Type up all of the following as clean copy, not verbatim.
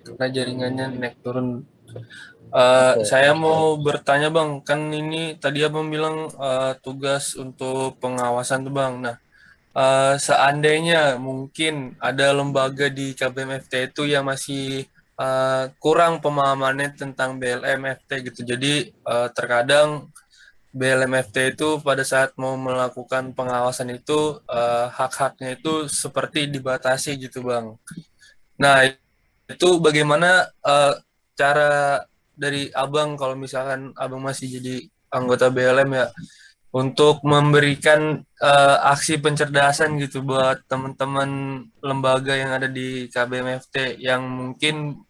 karena jaringannya naik turun. Oke. Saya mau bertanya Bang, kan ini tadi Abang bilang tugas untuk pengawasan tuh Bang. Nah, seandainya mungkin ada lembaga di KBMFT itu yang masih kurang pemahamannya tentang BLMFT gitu. Jadi terkadang BLMFT itu pada saat mau melakukan pengawasan itu hak-haknya itu seperti dibatasi gitu Bang. Nah, itu bagaimana cara dari Abang kalau misalkan Abang masih jadi anggota BLM ya untuk memberikan aksi pencerdasan gitu buat teman-teman lembaga yang ada di KBMFT yang mungkin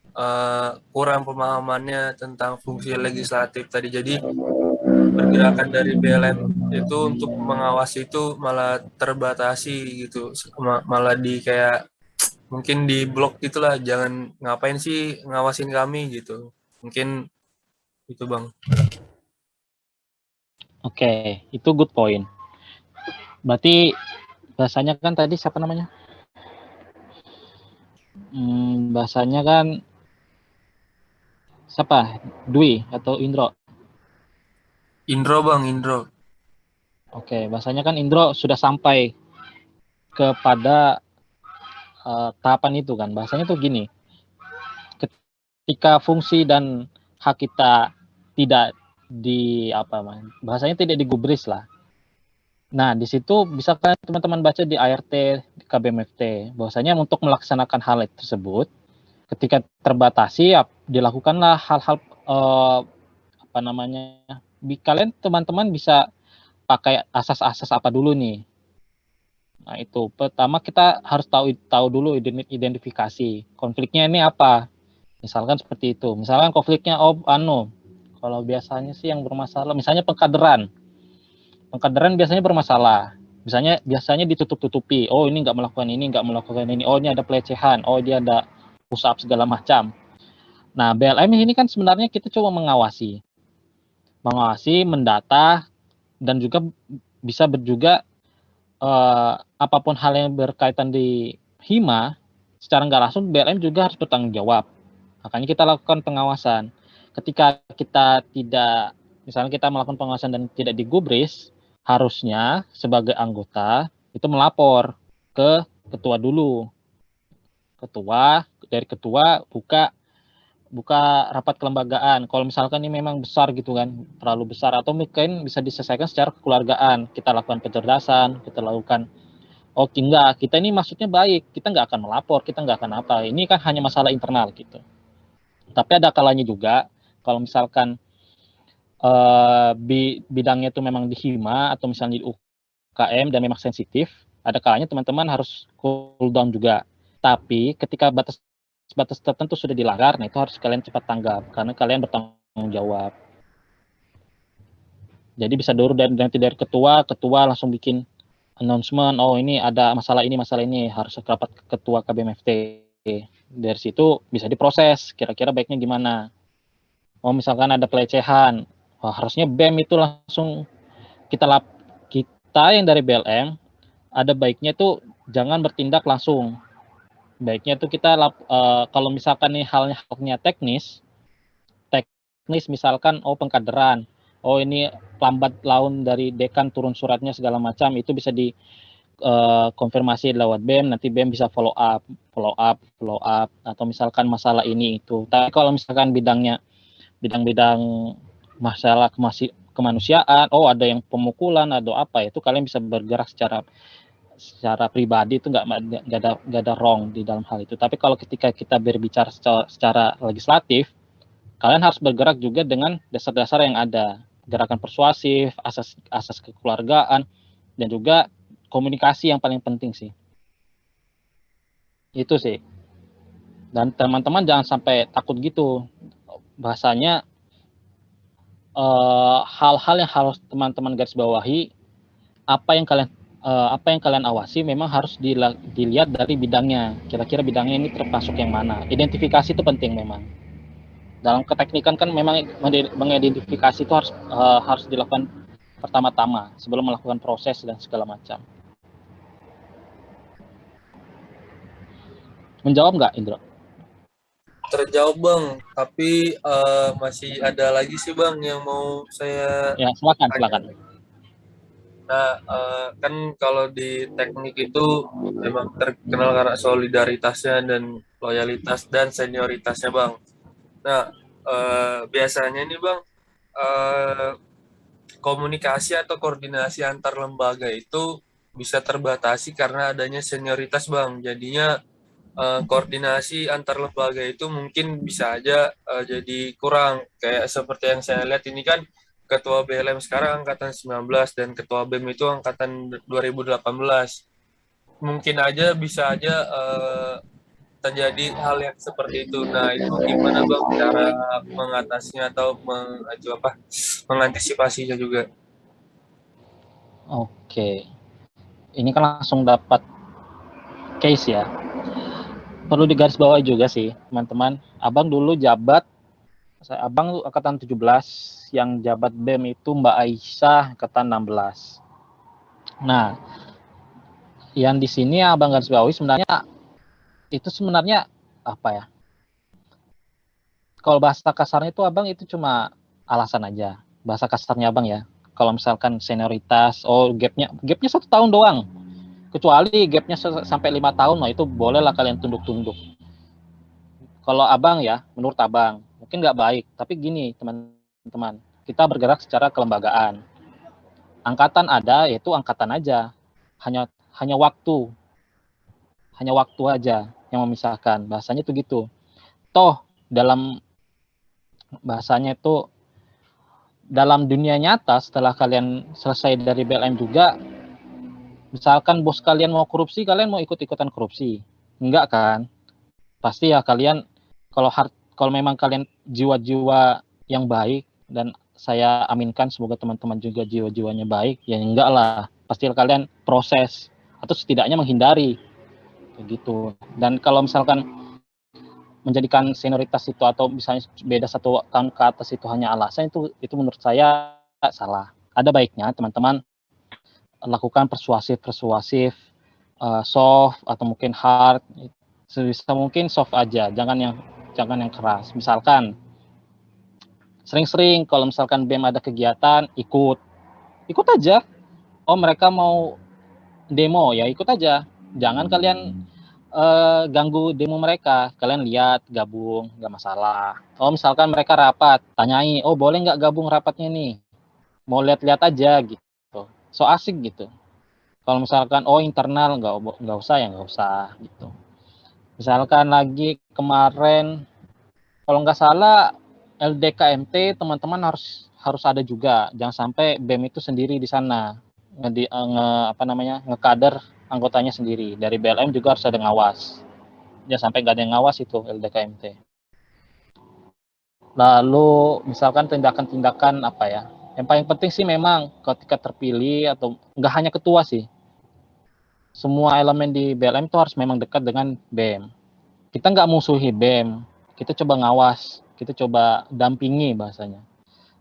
kurang pemahamannya tentang fungsi legislatif tadi. Jadi pergerakan dari BLM itu untuk mengawasi itu malah terbatasi gitu, malah di kayak mungkin di blok gitulah, jangan ngapain sih ngawasin kami gitu. Mungkin itu Bang. Oke, itu good point. Berarti bahasanya kan tadi siapa namanya? Bahasanya kan siapa? Dwi atau Indro? Indro Bang, Indro. Oke, bahasanya kan Indro sudah sampai kepada tahapan itu kan. Bahasanya tuh gini, ketika fungsi dan hak kita tidak di apa bahasanya tidak digubris lah. Nah, di situ bisa kan teman-teman baca di ART di KBMFT bahwasanya untuk melaksanakan hal tersebut ketika terbatasi ya, dilakukanlah hal-hal apa namanya? Kalian teman-teman bisa pakai asas-asas apa dulu nih? Nah, itu pertama kita harus tahu dulu identifikasi konfliknya ini apa. Misalkan seperti itu. Misalkan konfliknya kalau biasanya sih yang bermasalah misalnya pengkaderan. Pengkaderan biasanya bermasalah. Biasanya ditutup-tutupi. Oh, ini nggak melakukan ini, nggak melakukan ini. Oh, ini ada pelecehan. Oh, dia ada push up segala macam. Nah, BLM ini kan sebenarnya kita coba mengawasi, mendata, dan juga bisa juga apapun hal yang berkaitan di HIMA, secara nggak langsung BLM juga harus bertanggung jawab. Makanya kita lakukan pengawasan. Ketika kita tidak, misalnya kita melakukan pengawasan dan tidak digubris, harusnya sebagai anggota itu melapor ke ketua dulu. Dari ketua buka buka rapat kelembagaan. Kalau misalkan ini memang besar gitu kan, terlalu besar atau mungkin bisa diselesaikan secara kekeluargaan. Kita lakukan pencerdasan, kita lakukan enggak, kita ini maksudnya baik, kita nggak akan melapor, kita nggak akan apa. Ini kan hanya masalah internal gitu. Tapi ada kalanya juga kalau misalkan bidangnya itu memang di HIMA atau misalnya di UKM dan memang sensitif, ada kalanya teman-teman harus cool down juga. Tapi ketika batas tertentu sudah dilanggar, nah itu harus kalian cepat tanggap karena kalian bertanggung jawab. Jadi bisa dulu nanti dari ketua langsung bikin announcement, oh ini ada masalah ini harus rapat ketua KBMFT. Dari situ bisa diproses, kira-kira baiknya gimana. Oh misalkan ada pelecehan, harusnya BEM itu langsung kita kita yang dari BLM ada baiknya tuh jangan bertindak langsung. Baiknya tuh kita kalau misalkan nih halnya teknis misalkan pengkaderan, ini lambat laun dari dekan turun suratnya segala macam itu bisa di konfirmasi lewat BEM, nanti BEM bisa follow up atau misalkan masalah ini itu. Tapi kalau misalkan bidang-bidang masalah kemanusiaan, ada yang pemukulan atau apa itu kalian bisa bergerak secara pribadi itu nggak ada wrong di dalam hal itu. Tapi kalau ketika kita berbicara secara legislatif, kalian harus bergerak juga dengan dasar-dasar yang ada, gerakan persuasif, asas kekeluargaan, dan juga komunikasi yang paling penting sih. Itu sih. Dan teman-teman jangan sampai takut gitu. Bahasanya hal-hal yang harus teman-teman garis bawahi, apa yang kalian awasi memang harus dilihat dari bidangnya. Kira-kira bidangnya ini termasuk yang mana. Identifikasi itu penting memang. Dalam keteknikan kan memang mengidentifikasi itu harus dilakukan pertama-tama sebelum melakukan proses dan segala macam. Menjawab nggak, Indro? terjawab bang, tapi masih ada lagi sih bang yang mau saya Ya, silakan, tanya. silakan. Nah, kan kalau di teknik itu memang terkenal karena solidaritasnya dan loyalitas dan senioritasnya bang. Nah, biasanya nih bang, eh, komunikasi atau koordinasi antar lembaga itu bisa terbatasi karena adanya senioritas bang. Jadinya koordinasi antar lembaga itu mungkin bisa aja jadi kurang. Kayak seperti yang saya lihat ini kan Ketua BLM sekarang angkatan 19 dan Ketua BEM itu angkatan 2018. Mungkin aja bisa aja terjadi hal yang seperti itu. Nah, itu gimana Bang cara mengatasinya atau itu apa mengantisipasinya juga? Oke, ini kan langsung dapat case ya. Perlu digarisbawahi juga sih, teman-teman. Abang dulu jabat, abang angkatan 17, yang jabat BEM itu Mbak Aisyah angkatan 16. Nah, yang di sini abang garisbawahi sebenarnya itu sebenarnya apa ya? Kalau bahasa kasarnya itu abang itu cuma alasan aja. Bahasa kasarnya abang ya. Kalau misalkan senioritas, oh gapnya 1 tahun doang. Kecuali gapnya sampai 5 tahun, nah itu bolehlah kalian tunduk-tunduk. Kalau abang ya, menurut abang, mungkin nggak baik. Tapi gini teman-teman, kita bergerak secara kelembagaan. Angkatan ada, yaitu angkatan aja. Hanya hanya waktu, hanya waktu aja yang memisahkan. Bahasanya itu gitu. Toh dalam bahasanya itu dalam dunia nyata setelah kalian selesai dari BLM juga, misalkan bos kalian mau korupsi, kalian mau ikut-ikutan korupsi? Enggak kan? Pasti ya kalian kalau memang kalian jiwa-jiwa yang baik, dan saya aminkan semoga teman-teman juga jiwa-jiwanya baik, ya enggak lah. Pasti kalian proses atau setidaknya menghindari kayak gitu. Dan kalau misalkan menjadikan senioritas itu atau misalnya beda 1 tahun ke atas itu hanya alasan, itu menurut saya salah. Ada baiknya teman-teman lakukan persuasif, soft atau mungkin hard. Sebisa mungkin soft aja, jangan yang keras. Misalkan sering-sering kalau misalkan BEM ada kegiatan, ikut aja. Oh, mereka mau demo ya ikut aja. Jangan kalian ganggu demo mereka. Kalian lihat, gabung, nggak masalah. Oh, misalkan mereka rapat, tanyai, oh boleh nggak gabung rapatnya nih? Mau lihat-lihat aja gitu. So asik gitu. Kalau misalkan oh internal nggak usah ya nggak usah gitu. Misalkan lagi kemarin kalau nggak salah LDKMT teman-teman harus harus ada juga. Jangan sampai BEM itu sendiri di sana apa namanya ngekader anggotanya sendiri. Dari BLM juga harus ada ngawas. Jangan sampai nggak ada yang ngawas itu LDKMT. Lalu misalkan tindakan-tindakan apa ya? Yang paling penting sih memang ketika terpilih atau nggak hanya ketua sih, semua elemen di BLM itu harus memang dekat dengan BEM. Kita nggak musuhi BEM, kita coba ngawas, kita coba dampingi bahasanya.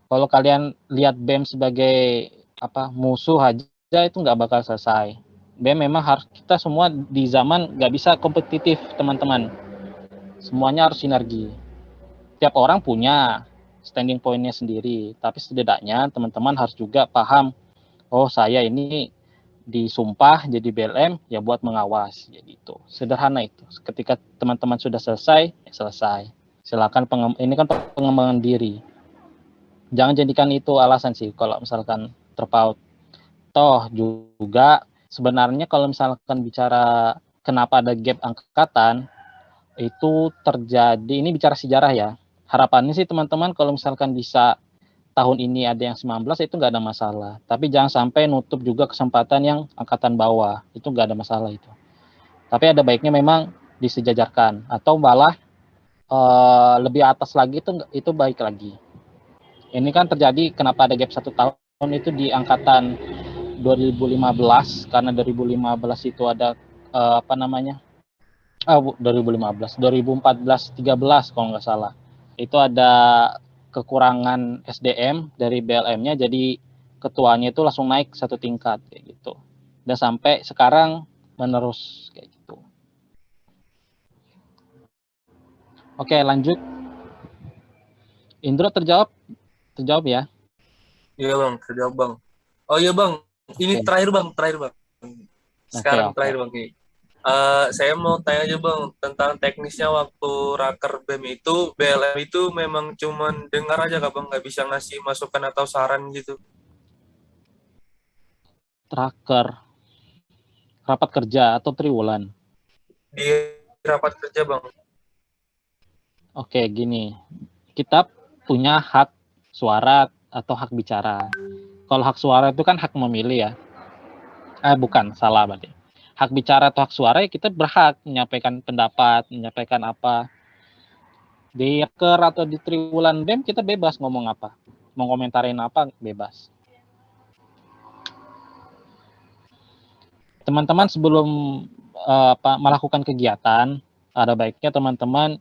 Kalau kalian lihat BEM sebagai apa musuh aja itu nggak bakal selesai. BEM memang harus kita semua di zaman nggak bisa kompetitif teman-teman. Semuanya harus sinergi. Tiap orang punya standing point-nya sendiri, tapi setidaknya teman-teman harus juga paham, oh saya ini disumpah jadi BLM ya buat mengawas ya gitu. Sederhana itu. Ketika teman-teman sudah selesai, ya selesai. Silakan ini kan pengembangan diri. Jangan jadikan itu alasan sih kalau misalkan terpaut. Toh juga sebenarnya kalau misalkan bicara kenapa ada gap angkatan itu terjadi, ini bicara sejarah ya. Harapannya sih teman-teman kalau misalkan bisa tahun ini ada yang 19 itu nggak ada masalah. Tapi jangan sampai nutup juga kesempatan yang angkatan bawah. Itu nggak ada masalah itu. Tapi ada baiknya memang disejajarkan atau malah lebih atas lagi itu baik lagi. Ini kan terjadi kenapa ada gap 1 tahun itu di angkatan 2015 karena 2015 itu ada apa namanya? 2015, 2014, 13 kalau nggak salah. Itu ada kekurangan SDM dari BLM-nya, jadi ketuanya itu langsung naik 1 tingkat kayak gitu. Dan sampai sekarang menerus kayak gitu. Oke, lanjut. Indro terjawab ya. Iya bang, terjawab bang. Oh iya bang, ini Oke, terakhir bang. oke, Sekarang oke. terakhir bang nih. Saya mau tanya aja bang tentang teknisnya waktu raker BEM itu, BLM itu memang cuman dengar aja kak bang, nggak bisa ngasih masukan atau saran gitu Tracker, rapat kerja atau triwulan. di rapat kerja bang. Oke, gini. Kita punya hak suara atau hak bicara. Kalau hak suara itu kan hak memilih ya. Bukan, salah berarti. Hak bicara atau hak suara ya kita berhak menyampaikan pendapat, menyampaikan apa. Di Raker atau di Triwulan BEM kita bebas ngomong apa. Mau komentarin apa bebas. Teman-teman sebelum melakukan kegiatan, ada baiknya teman-teman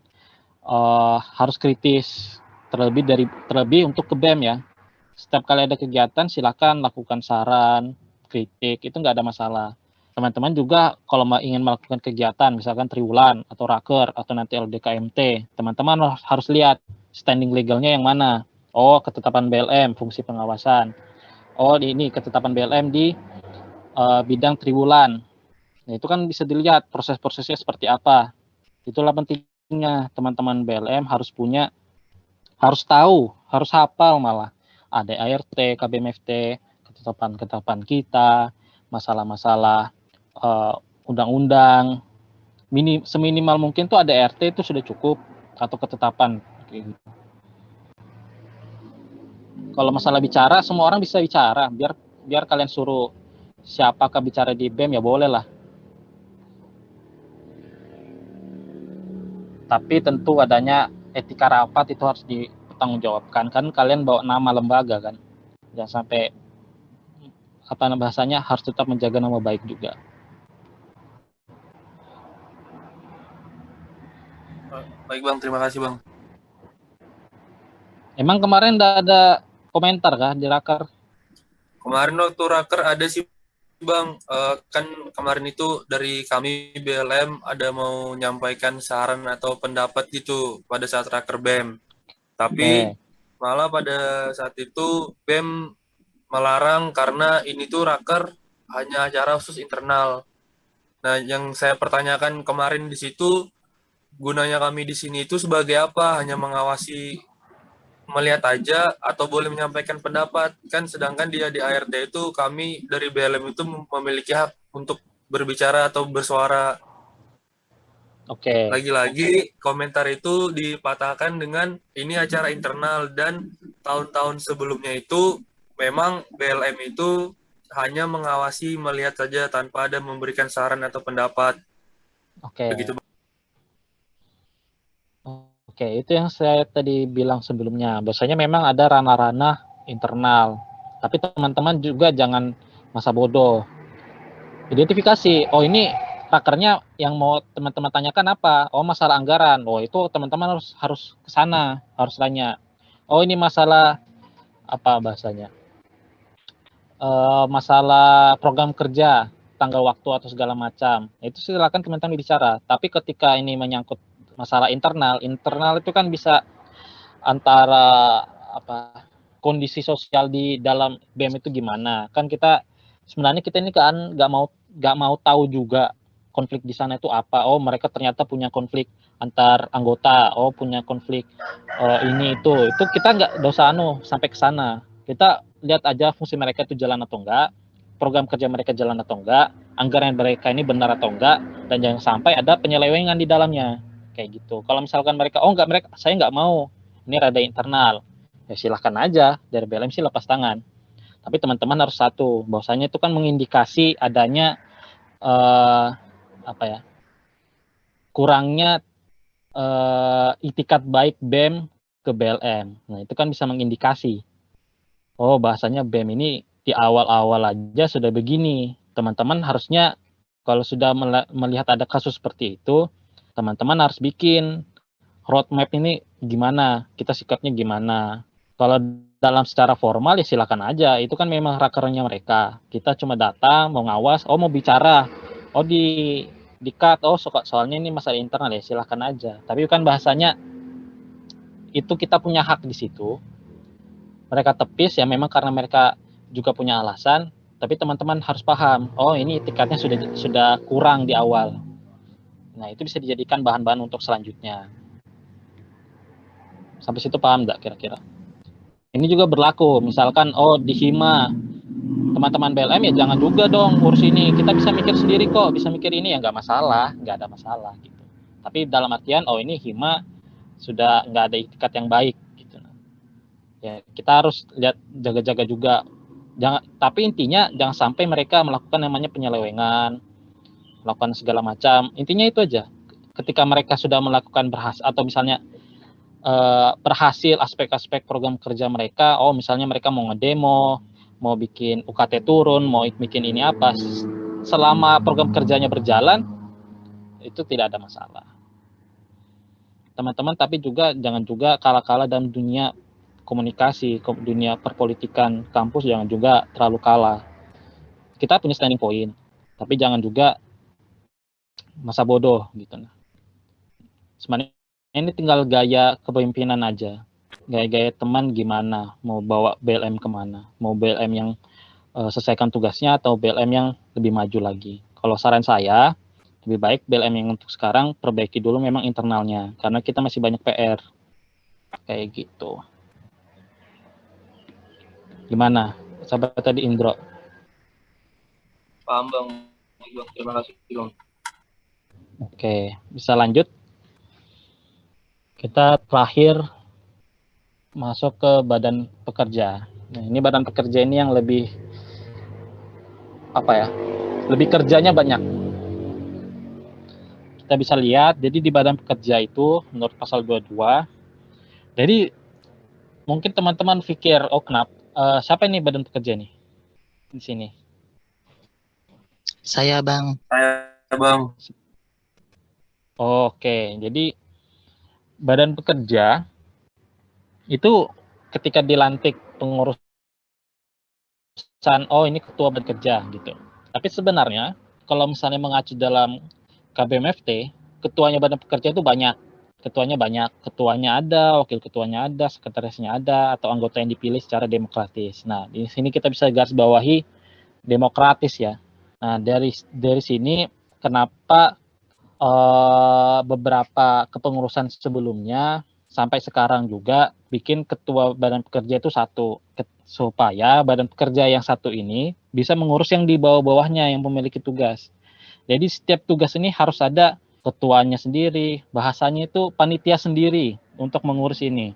harus kritis terlebih untuk ke BEM ya. Setiap kali ada kegiatan silakan lakukan saran, kritik, itu nggak ada masalah. Teman-teman juga kalau ingin melakukan kegiatan, misalkan triwulan atau raker atau nanti LDKMT, teman-teman harus lihat standing legalnya yang mana. Oh, ketetapan BLM, fungsi pengawasan. Oh, ini ketetapan BLM di bidang triwulan. Nah, itu kan bisa dilihat proses-prosesnya seperti apa. Itulah pentingnya teman-teman BLM harus tahu, harus hafal malah. Ada ART, KBMFT, ketetapan-ketetapan kita, masalah-masalah undang-undang. Seminimal mungkin tuh ada RT itu sudah cukup atau ketetapan. Gitu. Kalau masalah bicara, semua orang bisa bicara. Biar kalian suruh siapakah bicara di BEM ya boleh lah. Tapi tentu adanya etika rapat itu harus dipertanggungjawabkan. Kan kalian bawa nama lembaga kan. Jangan sampai bahasanya harus tetap menjaga nama baik juga. Baik bang, terima kasih bang. Emang kemarin ada komentar kah di Raker? Kemarin waktu raker ada sih bang, kan kemarin itu dari kami BLM ada mau nyampaikan saran atau pendapat gitu pada saat raker BEM. Tapi Oke, malah pada saat itu BEM melarang karena ini tuh raker hanya acara khusus internal. Nah, yang saya pertanyakan kemarin di situ, gunanya kami di sini itu sebagai apa? Hanya mengawasi, melihat aja, atau boleh menyampaikan pendapat? Kan sedangkan dia di ART itu, kami dari BLM itu memiliki hak untuk berbicara atau bersuara. oke, Lagi-lagi komentar itu dipatahkan dengan ini acara internal dan tahun-tahun sebelumnya itu memang BLM itu hanya mengawasi, melihat saja tanpa ada memberikan saran atau pendapat. Begitu. oke. Oke, itu yang saya tadi bilang sebelumnya. Biasanya memang ada ranah-ranah internal. Tapi teman-teman juga jangan masa bodoh. Identifikasi, oh ini rakernya yang mau teman-teman tanyakan apa? Oh masalah anggaran. Oh itu teman-teman harus ke sana, harus tanya. Oh ini masalah apa bahasanya? Masalah program kerja, tanggal waktu atau segala macam. Itu silakan teman-teman bicara. Tapi ketika ini menyangkut masalah internal, internal itu kan bisa antara apa kondisi sosial di dalam BEM itu gimana. Kan kita sebenarnya kita ini kan nggak mau tahu juga konflik di sana itu apa. Oh mereka ternyata punya konflik antar anggota. Oh punya konflik ini itu kita nggak dosa sampai ke sana. Kita lihat aja fungsi mereka itu jalan atau enggak, program kerja mereka jalan atau enggak, anggaran mereka ini benar atau enggak, dan jangan sampai ada penyelewengan di dalamnya kayak gitu. Kalau misalkan mereka saya nggak mau, ini rada internal, ya silahkan aja dari BLM sih lepas tangan. Tapi teman-teman harus satu, bahwasanya itu kan mengindikasi adanya apa ya kurangnya itikat baik BEM ke BLM. Nah itu kan bisa mengindikasi, oh bahasanya BEM ini di awal-awal aja sudah begini. Teman-teman harusnya kalau sudah melihat ada kasus seperti itu, teman-teman harus bikin roadmap ini gimana, kita sikapnya gimana. Kalau dalam secara formal ya silakan aja, itu kan memang rakernya mereka. Kita cuma datang, mau ngawas, oh mau bicara, oh di-cut, oh soalnya ini masalah internal ya, silahkan aja. Tapi kan bahasanya itu kita punya hak di situ. Mereka tepis ya memang karena mereka juga punya alasan, tapi teman-teman harus paham, oh ini tiketnya sudah kurang di awal. Nah, itu bisa dijadikan bahan-bahan untuk selanjutnya. Sampai situ paham nggak kira-kira? Ini juga berlaku, misalkan oh di Hima teman-teman BLM ya jangan juga dong urus ini, kita bisa mikir sendiri kok, bisa mikir ini ya nggak masalah, nggak ada masalah gitu. Tapi dalam artian oh ini Hima sudah nggak ada itikat yang baik gitu. Ya kita harus lihat jaga-jaga juga. Tapi intinya jangan sampai mereka melakukan namanya penyelewengan, melakukan segala macam. Intinya itu aja. Ketika mereka sudah melakukan berhasil atau misalnya berhasil aspek-aspek program kerja mereka, oh misalnya mereka mau ngedemo, mau bikin UKT turun, mau bikin ini apa, selama program kerjanya berjalan itu tidak ada masalah. Teman-teman, tapi juga jangan juga kalah-kalah dalam dunia komunikasi, dunia perpolitikan kampus, jangan juga terlalu kalah. Kita punya standing point, tapi jangan juga masa bodoh gitu. Sebenarnya ini tinggal gaya kepemimpinan aja. Gaya-gaya teman gimana, mau bawa BLM kemana, mau BLM yang selesaikan tugasnya atau BLM yang lebih maju lagi. Kalau saran saya, lebih baik BLM yang untuk sekarang perbaiki dulu memang internalnya, karena kita masih banyak PR. Kayak gitu. Gimana? Sahabat tadi Indro. Paham Bang. Terima kasih Bang. Oke, bisa lanjut. Kita terakhir masuk ke badan pekerja. Nah, ini badan pekerja ini yang lebih apa ya? Lebih kerjanya banyak. Kita bisa lihat, jadi di badan pekerja itu menurut pasal 22. Jadi mungkin teman-teman pikir, oh kenapa siapa ini badan pekerja nih di sini? Saya Bang. Saya Bang. Oke, jadi badan pekerja itu ketika dilantik pengurusan, oh ini ketua badan kerja gitu. Tapi sebenarnya kalau misalnya mengacu dalam KBMFT, ketuanya badan pekerja itu banyak. Ketuanya ada, wakil ketuanya ada, sekretarisnya ada, atau anggota yang dipilih secara demokratis. Nah, di sini kita bisa garis bawahi demokratis ya. Nah, dari sini kenapa beberapa kepengurusan sebelumnya sampai sekarang juga bikin ketua badan pekerja itu satu, supaya badan pekerja yang satu ini bisa mengurus yang di bawah-bawahnya yang memiliki tugas. Jadi setiap tugas ini harus ada ketuanya sendiri, bahasanya itu panitia sendiri untuk mengurus ini.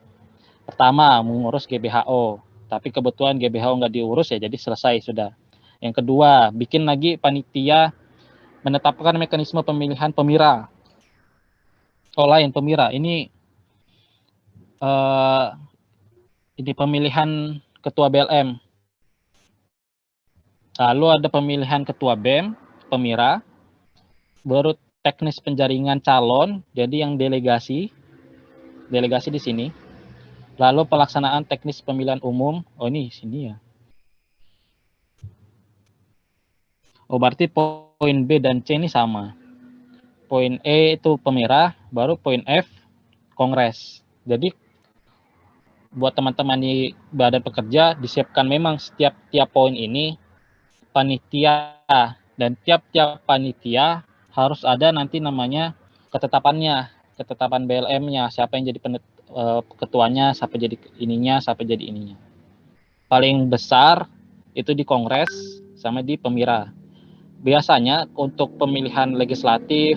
Pertama, mengurus GBHO, tapi kebetulan GBHO nggak diurus ya, jadi selesai sudah. Yang kedua, bikin lagi panitia menetapkan mekanisme pemilihan pemira. Oh lain, pemira. Ini pemilihan ketua BLM. Lalu ada pemilihan ketua BEM, pemira. Baru teknis penjaringan calon, jadi yang delegasi di sini. Lalu pelaksanaan teknis pemilihan umum, oh ini sini ya. Oh berarti poin B dan C ini sama. Poin E itu pemirah, baru poin F kongres. Jadi buat teman-teman di badan pekerja disiapkan memang setiap poin ini panitia, dan tiap panitia harus ada nanti namanya ketetapan BLM-nya, siapa yang jadi ketuanya, siapa jadi ininya, siapa jadi ininya. Paling besar itu di kongres sama di pemira. Biasanya untuk pemilihan legislatif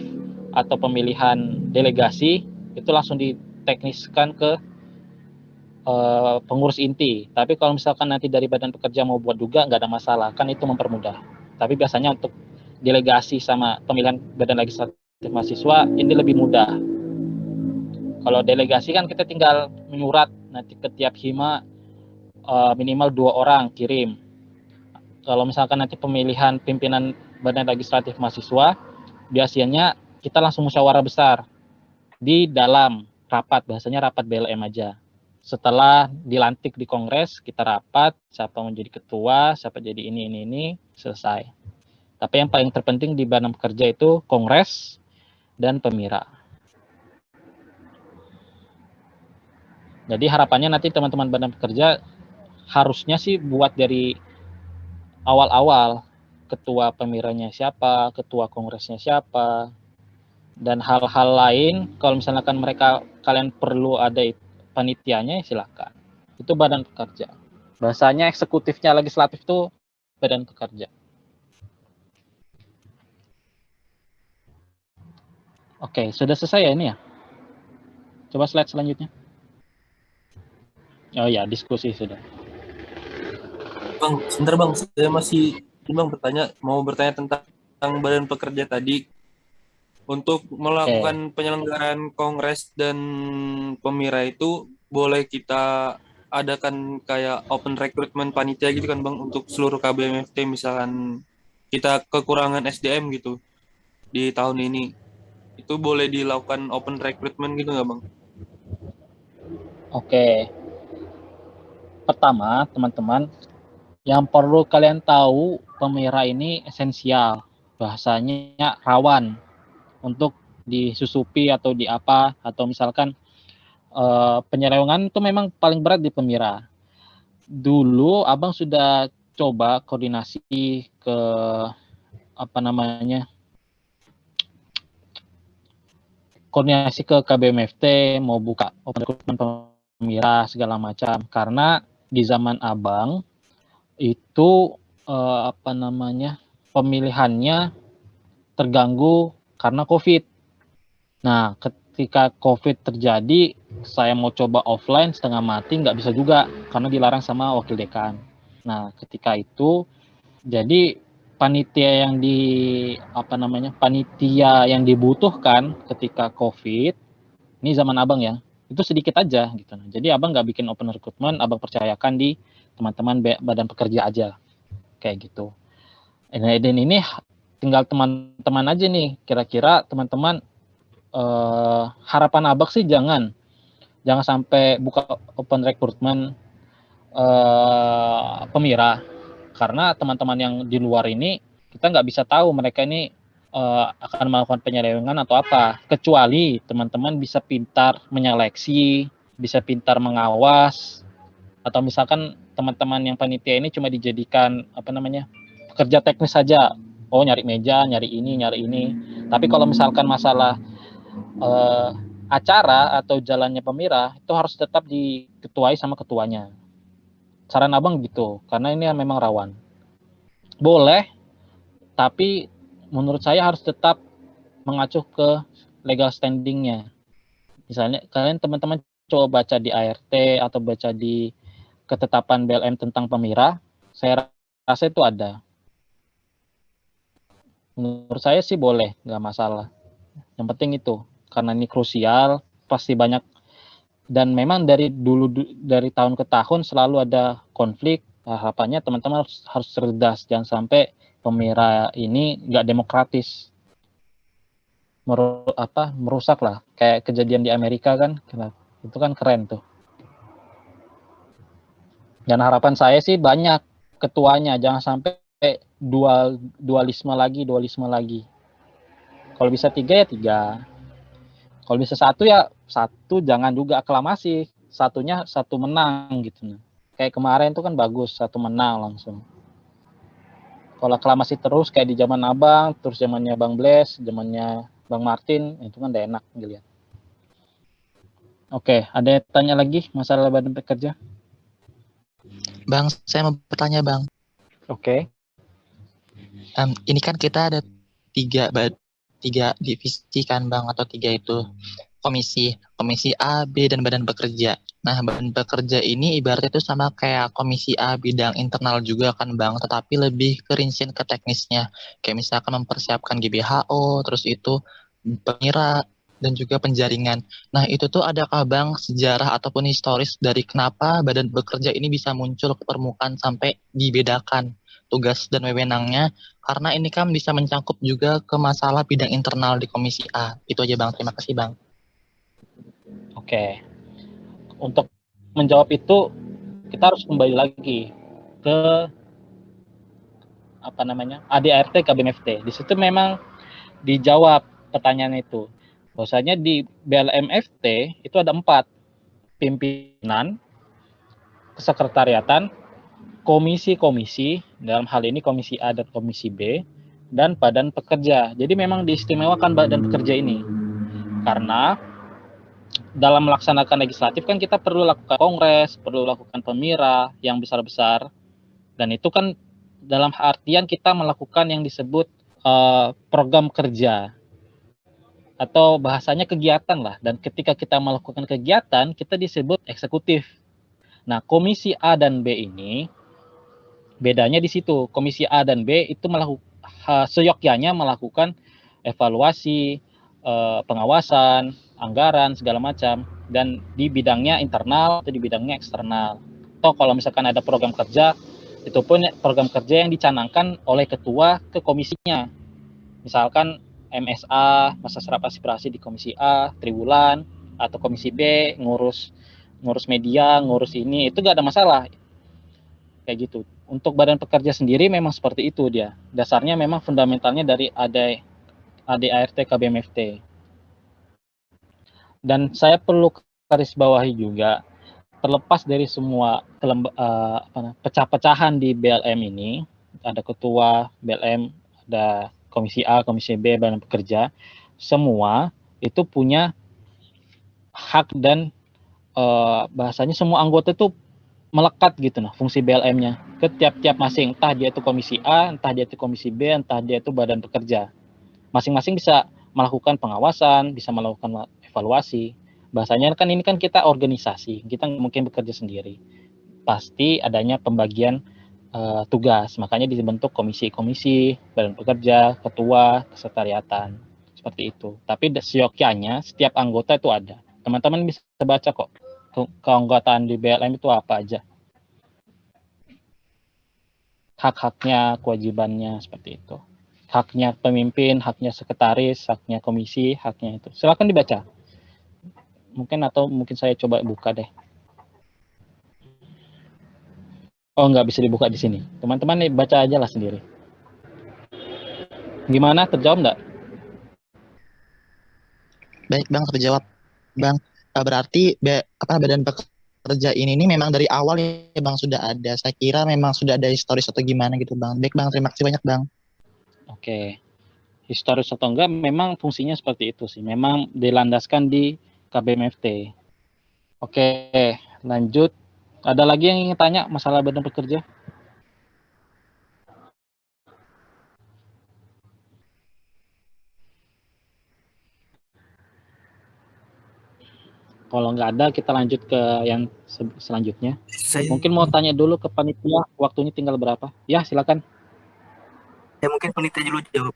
atau pemilihan delegasi itu langsung ditekniskan ke pengurus inti. Tapi kalau misalkan nanti dari badan pekerja mau buat juga nggak ada masalah, kan itu mempermudah. Tapi biasanya untuk delegasi sama pemilihan badan legislatif mahasiswa ini lebih mudah. Kalau delegasi kan kita tinggal menyurat nanti ke tiap hima minimal 2 orang kirim. Kalau misalkan nanti pemilihan pimpinan badan legislatif mahasiswa, biasanya kita langsung musyawarah besar di dalam rapat, bahasanya rapat BLM aja. Setelah dilantik di kongres, kita rapat, siapa mau jadi ketua, siapa jadi ini, selesai. Tapi yang paling terpenting di Badan Pekerja itu Kongres dan Pemira. Jadi harapannya nanti teman-teman Badan Pekerja harusnya sih buat dari awal-awal, ketua pemiranya siapa, ketua kongresnya siapa, dan hal-hal lain. Kalau misalkan kalian perlu ada panitianya, silakan. Itu Badan Pekerja. Bahasanya eksekutifnya legislatif itu Badan Pekerja. Oke, sudah selesai ya ini ya? Coba slide selanjutnya. Oh ya, diskusi sudah. Bang, sebentar Bang, saya masih mau bertanya tentang Badan Pekerja tadi. Untuk melakukan penyelenggaraan kongres dan pemira itu boleh kita adakan kayak open recruitment panitia gitu kan Bang untuk seluruh KBMFT, misalkan kita kekurangan SDM gitu di tahun ini. Itu boleh dilakukan open recruitment gitu nggak Bang? Oke. Pertama, teman-teman, yang perlu kalian tahu, pemira ini esensial. Bahasanya rawan untuk disusupi atau di apa, atau misalkan penyelewengan itu memang paling berat di pemira. Dulu abang sudah coba koordinasi ke koordinasi ke KBMFT, mau buka open recruitment pemira segala macam, karena di zaman abang itu pemilihannya terganggu karena COVID. Nah, ketika COVID terjadi, saya mau coba offline setengah mati, nggak bisa juga karena dilarang sama wakil dekan. Nah, ketika itu jadi panitia yang dibutuhkan ketika COVID, ini zaman abang ya, itu sedikit aja gitu. Jadi abang nggak bikin open recruitment, abang percayakan di teman-teman Badan Pekerja aja, kayak gitu. Dan ini tinggal teman-teman aja nih, kira-kira teman-teman harapan abang sih jangan sampai buka open recruitment pemira, karena teman-teman yang di luar ini kita nggak bisa tahu mereka ini akan melakukan penyelewengan atau apa, kecuali teman-teman bisa pintar menyeleksi, bisa pintar mengawas, atau misalkan teman-teman yang panitia ini cuma dijadikan pekerja teknis saja, oh nyari meja, nyari ini. Tapi kalau misalkan masalah eh, acara atau jalannya pemira, itu harus tetap diketuai sama ketuanya. Saran abang gitu, karena ini memang rawan. Boleh, tapi menurut saya harus tetap mengacu ke legal standingnya. Misalnya kalian teman-teman coba baca di ART atau baca di ketetapan BLM tentang pemira, saya rasa itu ada. Menurut saya sih boleh, nggak masalah. Yang penting itu, karena ini krusial, pasti banyak, dan memang dari tahun ke tahun selalu ada konflik. Harapannya teman-teman harus cerdas, jangan sampai pemira ini nggak demokratis, merusak lah, kayak kejadian di Amerika kan, itu kan keren tuh. Dan harapan saya sih banyak ketuanya, jangan sampai dualisme lagi. Kalau bisa 3 ya 3. Kalau bisa 1 ya 1, jangan juga aklamasi. Satunya 1 menang gitu. Kayak kemarin tuh kan bagus, 1 menang langsung. Kalau aklamasi terus kayak di zaman abang, terus zamannya Bang Bles, zamannya Bang Martin, itu kan udah enak dilihat. Oke, ada yang tanya lagi masalah Badan Pekerja? Bang, saya mau bertanya Bang. Oke. Ini kan kita ada 3 divisi kan Bang, atau 3 itu komisi A, B, dan Badan Pekerja. Nah, Badan Pekerja ini ibaratnya itu sama kayak komisi A bidang internal juga kan Bang, tetapi lebih kerincian ke teknisnya. Kayak misalkan mempersiapkan GBHO, terus itu pemira, dan juga penjaringan. Nah, itu tuh adakah Bang sejarah ataupun historis dari kenapa Badan Pekerja ini bisa muncul ke permukaan sampai dibedakan tugas dan wewenangnya, karena ini kan bisa mencangkup juga ke masalah bidang internal di komisi A. Itu aja Bang, terima kasih Bang. Oke. Untuk menjawab itu kita harus kembali lagi ke ADART KBMFT. Di situ memang dijawab pertanyaan itu. Bahwasanya di BLMFT itu ada 4, pimpinan, kesekretariatan, komisi-komisi, dalam hal ini komisi A dan komisi B, dan badan pekerja. Jadi memang diistimewakan badan pekerja ini. Karena dalam melaksanakan legislatif kan kita perlu lakukan kongres, perlu lakukan pemira yang besar-besar, dan itu kan dalam artian kita melakukan yang disebut program kerja atau bahasanya kegiatan lah. Dan ketika kita melakukan kegiatan, kita disebut eksekutif. Nah, komisi A dan B ini bedanya di situ. Komisi A dan B itu seyogyanya melakukan evaluasi, pengawasan, anggaran segala macam, dan di bidangnya internal atau di bidangnya eksternal. Atau kalau misalkan ada program kerja, itu pun program kerja yang dicanangkan oleh ketua ke komisinya. Misalkan MSA, masa serap aspirasi di komisi A, triwulan, atau komisi B ngurus media, ngurus ini, itu gak ada masalah. Kayak gitu. Untuk badan pekerja sendiri memang seperti itu dia. Dasarnya memang fundamentalnya dari ADART KBMFT. Dan saya perlu garis bawahi juga, terlepas dari semua pecah-pecahan di BLM ini, ada ketua BLM, ada komisi A, komisi B, badan pekerja, semua itu punya hak dan bahasanya semua anggota itu melekat gitu nah fungsi BLM-nya ke tiap-tiap masing, entah dia itu komisi A, entah dia itu komisi B, entah dia itu badan pekerja. Masing-masing bisa melakukan pengawasan, bisa melakukan evaluasi. Bahasanya kan ini kan kita organisasi, kita mungkin bekerja sendiri. Pasti adanya pembagian tugas, makanya dibentuk komisi-komisi, badan pekerja, ketua, kesekretariatan, seperti itu. Tapi seyogyanya setiap anggota itu ada. Teman-teman bisa baca kok keanggotaan di BLM itu apa aja. Hak-haknya, kewajibannya seperti itu. Haknya pemimpin, haknya sekretaris, haknya komisi, haknya itu. Silakan dibaca. Mungkin saya coba buka deh. Oh, nggak bisa dibuka di sini. Teman-teman baca aja lah sendiri. Gimana? Terjawab nggak? Baik Bang, terjawab Bang. Berarti badan pekerja ini memang dari awal ya Bang sudah ada. Saya kira memang sudah ada historis atau gimana gitu Bang. Baik Bang, terima kasih banyak Bang. Oke. Historis atau enggak, memang fungsinya seperti itu sih. Memang dilandaskan di KBMFT. Oke, lanjut. Ada lagi yang ingin tanya masalah badan pekerja? Kalau nggak ada, kita lanjut ke yang selanjutnya. Mungkin mau tanya dulu ke panitia, waktunya tinggal berapa? Ya, silakan. Ya mungkin panitia dulu jawab.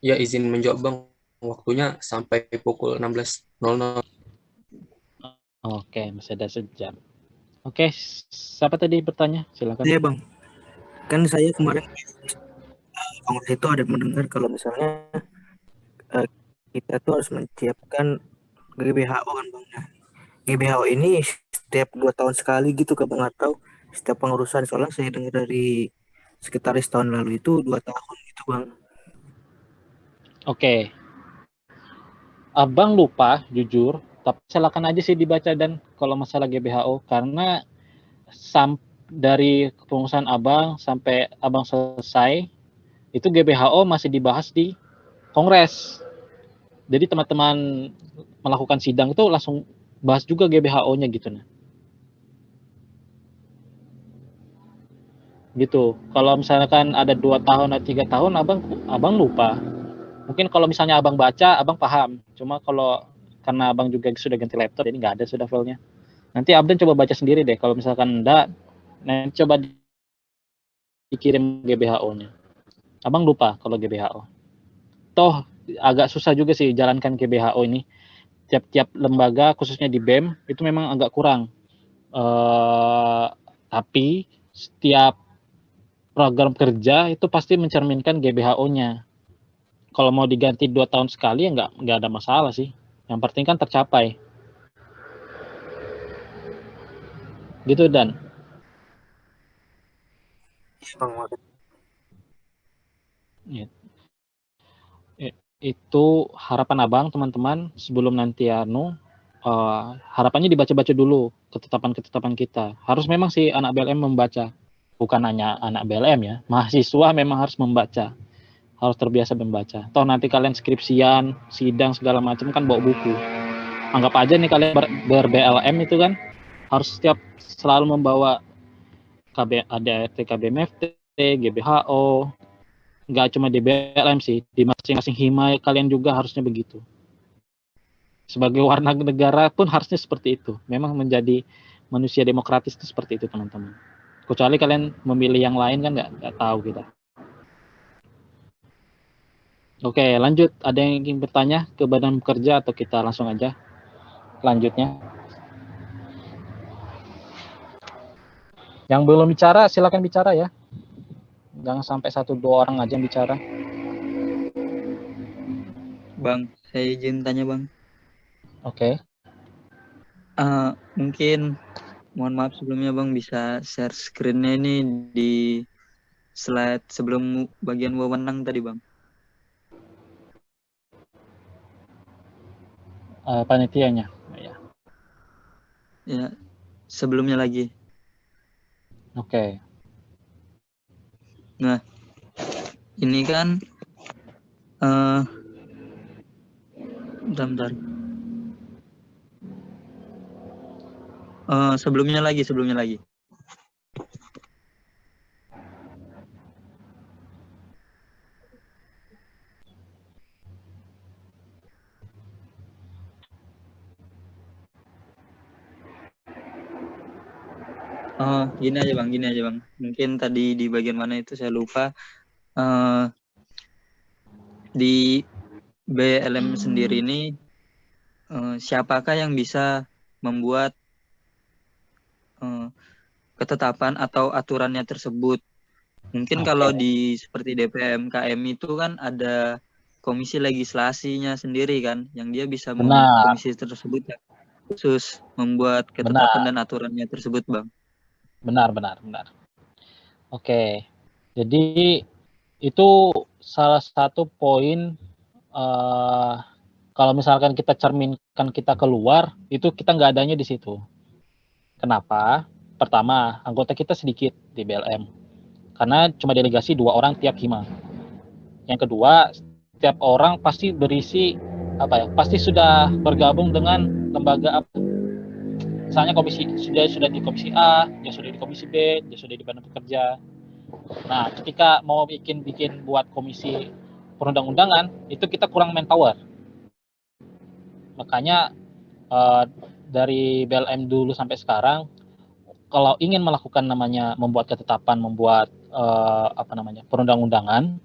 Ya, izin menjawab Bang. Waktunya sampai pukul 16.00. Oke, masih ada sejam. Oke, siapa tadi bertanya? Silakan. Iya Bang, kan saya kemarin kongres itu ada mendengar kalau misalnya kita tuh harus menyiapkan GBHO kan Bang. Nah, GBHO ini setiap 2 tahun sekali gitu ke Bang, atau setiap pengurusan, soalnya saya dengar dari sekretaris tahun lalu itu 2 tahun gitu Bang. Oke. Abang lupa, jujur, tapi silakan aja sih dibaca dan kalau masalah GBHO, karena dari kepengurusan abang sampai abang selesai, itu GBHO masih dibahas di kongres. Jadi teman-teman melakukan sidang itu langsung bahas juga GBHO-nya gitu nah. Gitu. Kalau misalkan ada 2 tahun atau 3 tahun abang lupa. Mungkin kalau misalnya abang baca, abang paham. Cuma kalau karena abang juga sudah ganti laptop, jadi nggak ada sudah filenya. Nanti Abdan coba baca sendiri deh. Kalau misalkan enggak, nanti coba dikirim GBHO-nya. Abang lupa kalau GBHO. Toh agak susah juga sih jalankan GBHO ini. Tiap-tiap lembaga, khususnya di BEM, itu memang agak kurang. Tapi setiap program kerja itu pasti mencerminkan GBHO-nya. Kalau mau diganti 2 tahun sekali ya nggak ada masalah sih. Yang penting kan tercapai. Gitu Dan. Iya bang, Ya, itu harapan abang teman-teman sebelum nanti harapannya dibaca-baca dulu ketetapan-ketetapan kita. Harus memang si anak BLM membaca, bukan hanya anak BLM ya, mahasiswa memang harus membaca, harus terbiasa membaca. Toh nanti kalian skripsian, sidang segala macam kan bawa buku. Anggap aja nih kalian ber-BLM itu kan harus selalu membawa ADART, KBMFT, GBHO. Nggak cuma di BLM sih, di masing-masing hima kalian juga harusnya begitu. Sebagai warga negara pun harusnya seperti itu. Memang menjadi manusia demokratis itu seperti itu teman-teman. Kecuali kalian memilih yang lain kan nggak tahu kita. Oke, lanjut. Ada yang ingin bertanya ke badan pekerja atau kita langsung aja lanjutnya? Yang belum bicara silakan bicara ya. Jangan sampai 1-2 orang aja yang bicara. Bang, saya izin tanya bang. Oke. Mungkin mohon maaf sebelumnya bang, bisa share screen-nya ini di slide sebelum bagian wewenang tadi bang. Panitianya. Ya, sebelumnya lagi. Oke. Nah, ini kan bentar. Sebelumnya lagi. Gini aja bang. Mungkin tadi di bagian mana itu saya lupa. Di BLM sendiri ini siapakah yang bisa membuat ketetapan atau aturannya tersebut? Mungkin kalau di seperti DPM KM itu kan ada komisi legislasinya sendiri kan, yang dia bisa komisi tersebut khusus membuat ketetapan dan aturannya tersebut bang. Benar. Oke. Jadi itu salah satu poin kalau misalkan kita cerminkan kita keluar, itu kita nggak adanya di situ. Kenapa? Pertama, anggota kita sedikit di BLM. Karena cuma delegasi 2 orang tiap hima. Yang kedua, setiap orang pasti berisi pasti sudah bergabung dengan lembaga apa? Misalnya sudah di komisi A, dia sudah di komisi B, dia sudah di badan pekerja. Nah, ketika mau bikin buat komisi perundang-undangan, itu kita kurang manpower. Makanya dari BLM dulu sampai sekarang, kalau ingin melakukan membuat ketetapan, membuat perundang-undangan,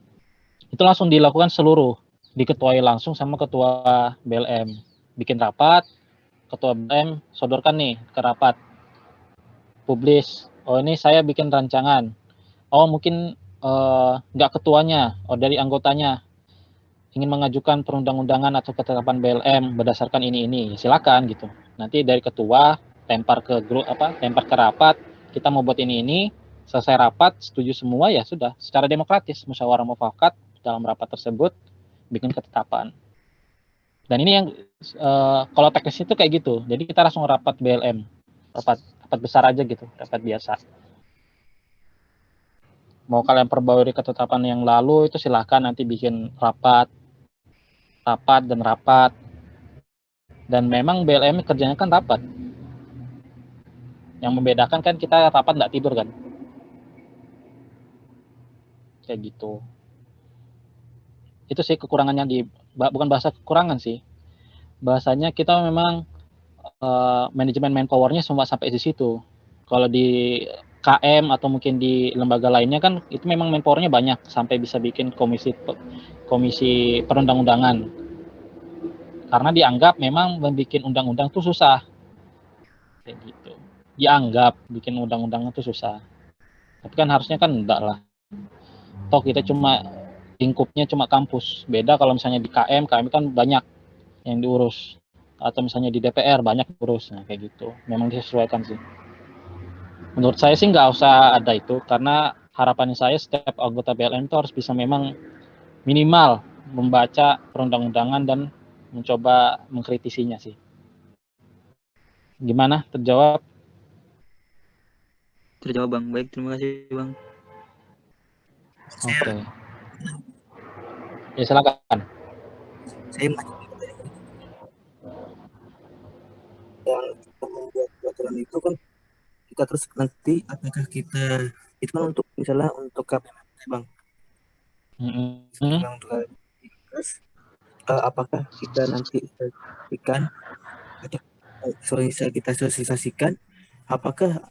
itu langsung dilakukan seluruh, diketuai langsung sama ketua BLM. Bikin rapat, ketua BLM sodorkan nih ke rapat, publis. Oh ini saya bikin rancangan. Oh mungkin nggak ketuanya, dari anggotanya ingin mengajukan perundang-undangan atau ketetapan BLM berdasarkan ini, silakan gitu. Nanti dari ketua lempar ke grup lempar ke rapat, kita mau buat ini, selesai rapat setuju semua ya sudah, secara demokratis musyawarah mufakat dalam rapat tersebut bikin ketetapan. Dan ini yang kalau teknis itu kayak gitu. Jadi kita langsung rapat BLM, rapat besar aja gitu, rapat biasa. Mau kalian perbarui ketetapan yang lalu itu silahkan nanti bikin rapat. Dan memang BLM kerjanya kan rapat. Yang membedakan kan kita rapat nggak tidur kan. Kayak gitu. Itu sih kekurangannya bukan bahasa kekurangan sih. Bahasanya kita memang manajemen manpower-nya semua sampai di situ. Kalau di KM atau mungkin di lembaga lainnya kan itu memang manpower-nya banyak sampai bisa bikin komisi perundang-undangan. Karena dianggap memang membuat undang-undang itu susah. Kayak gitu. Dianggap bikin undang-undang itu susah. Tapi kan harusnya kan enggak lah. Toh kita cuma lingkupnya cuma kampus. Beda kalau misalnya di KM kan banyak yang diurus. Atau misalnya di DPR banyak diurus. Nah kayak gitu. Memang disesuaikan sih. Menurut saya sih nggak usah ada itu. Karena harapan saya setiap anggota BLM itu harus bisa memang minimal membaca perundang-undangan dan mencoba mengkritisinya sih. Gimana? Terjawab? Terjawab Bang. Baik, terima kasih Bang. Oke. Ya silakan. Saya masih yang membuat peraturan itu kan kita terus nanti apakah kita itu kan untuk misalnya untuk KPMT Bang, Mm-mm. Bang terus apakah kita nanti ikan atau kita sosialisasikan apakah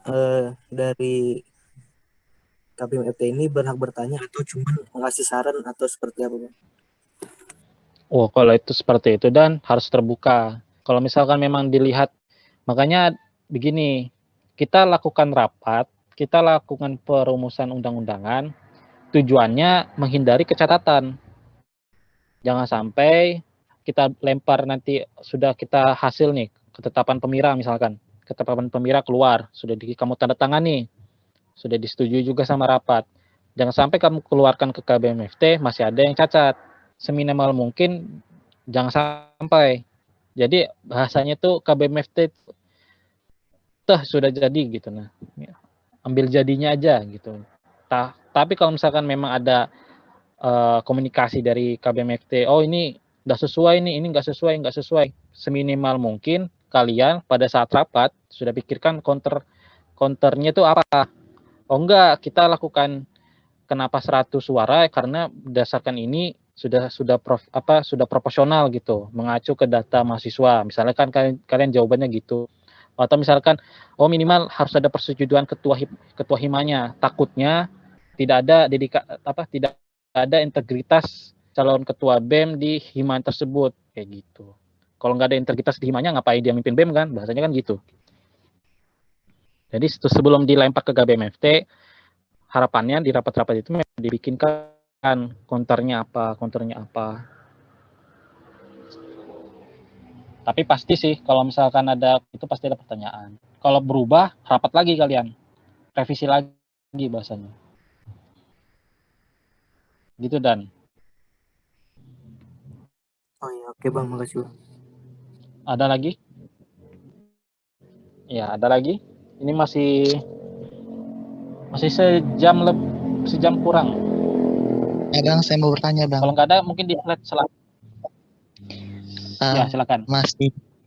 dari KPMT ini berhak bertanya atau cuma mengasih saran atau seperti apa Bang? Oh, kalau itu seperti itu dan harus terbuka. Kalau misalkan memang dilihat, makanya begini, kita lakukan rapat, kita lakukan perumusan undang-undangan, tujuannya menghindari kecatatan. Jangan sampai kita lempar nanti sudah kita hasil nih, ketetapan pemira misalkan, ketetapan pemira keluar, sudah kamu tanda tangani, sudah disetujui juga sama rapat. Jangan sampai kamu keluarkan ke KBMFT masih ada yang cacat. Seminimal mungkin jangan sampai. Jadi bahasanya tuh KBMFT sudah jadi gitu, nah ambil jadinya aja gitu. Tapi kalau misalkan memang ada komunikasi dari KBMFT, oh ini nggak sesuai nih, ini nggak sesuai, seminimal mungkin kalian pada saat rapat sudah pikirkan counternya itu apa. Oh enggak, kita lakukan kenapa 100 suara karena berdasarkan ini sudah proporsional gitu, mengacu ke data mahasiswa. Misalnya kan kalian jawabannya gitu. Atau misalkan oh minimal harus ada persetujuan ketua himanya. Takutnya tidak ada integritas calon ketua BEM di hima tersebut kayak gitu. Kalau nggak ada integritas di himanya ngapain dia mimpin BEM kan? Bahasanya kan gitu. Jadi sebelum dilempar ke KBMFT, harapannya di rapat-rapat itu memang dibikinkan konternya apa. Tapi pasti sih kalau misalkan ada itu pasti ada pertanyaan. Kalau berubah, rapat lagi kalian. Revisi lagi bahasanya. Gitu Dan. Oh iya, oke Bang, makasih Bang. Ada lagi? Ya, ada lagi. Ini masih sejam kurang. Bang, saya mau bertanya Bang. Kalau nggak ada mungkin di slide selanjutnya. Ya, silakan.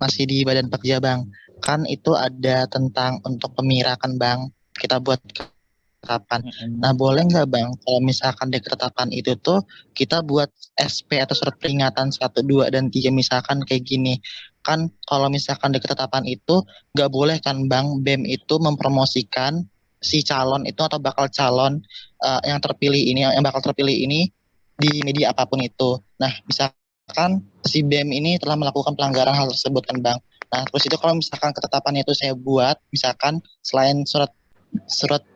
Masih di Badan Pekerja Bang. Kan itu ada tentang untuk pemira kan Bang. Kita buat ketetapan. Nah, boleh nggak Bang kalau misalkan di ketetapan itu tuh kita buat SP atau surat peringatan 1, 2, dan 3 misalkan kayak gini. Kan kalau misalkan di ketetapan itu nggak boleh kan Bang BEM itu mempromosikan si calon itu atau bakal calon yang bakal terpilih ini di media apapun itu. Nah, misalkan si BEM ini telah melakukan pelanggaran hal tersebut kan Bang. Nah, terus itu kalau misalkan ketetapannya itu saya buat, misalkan selain surat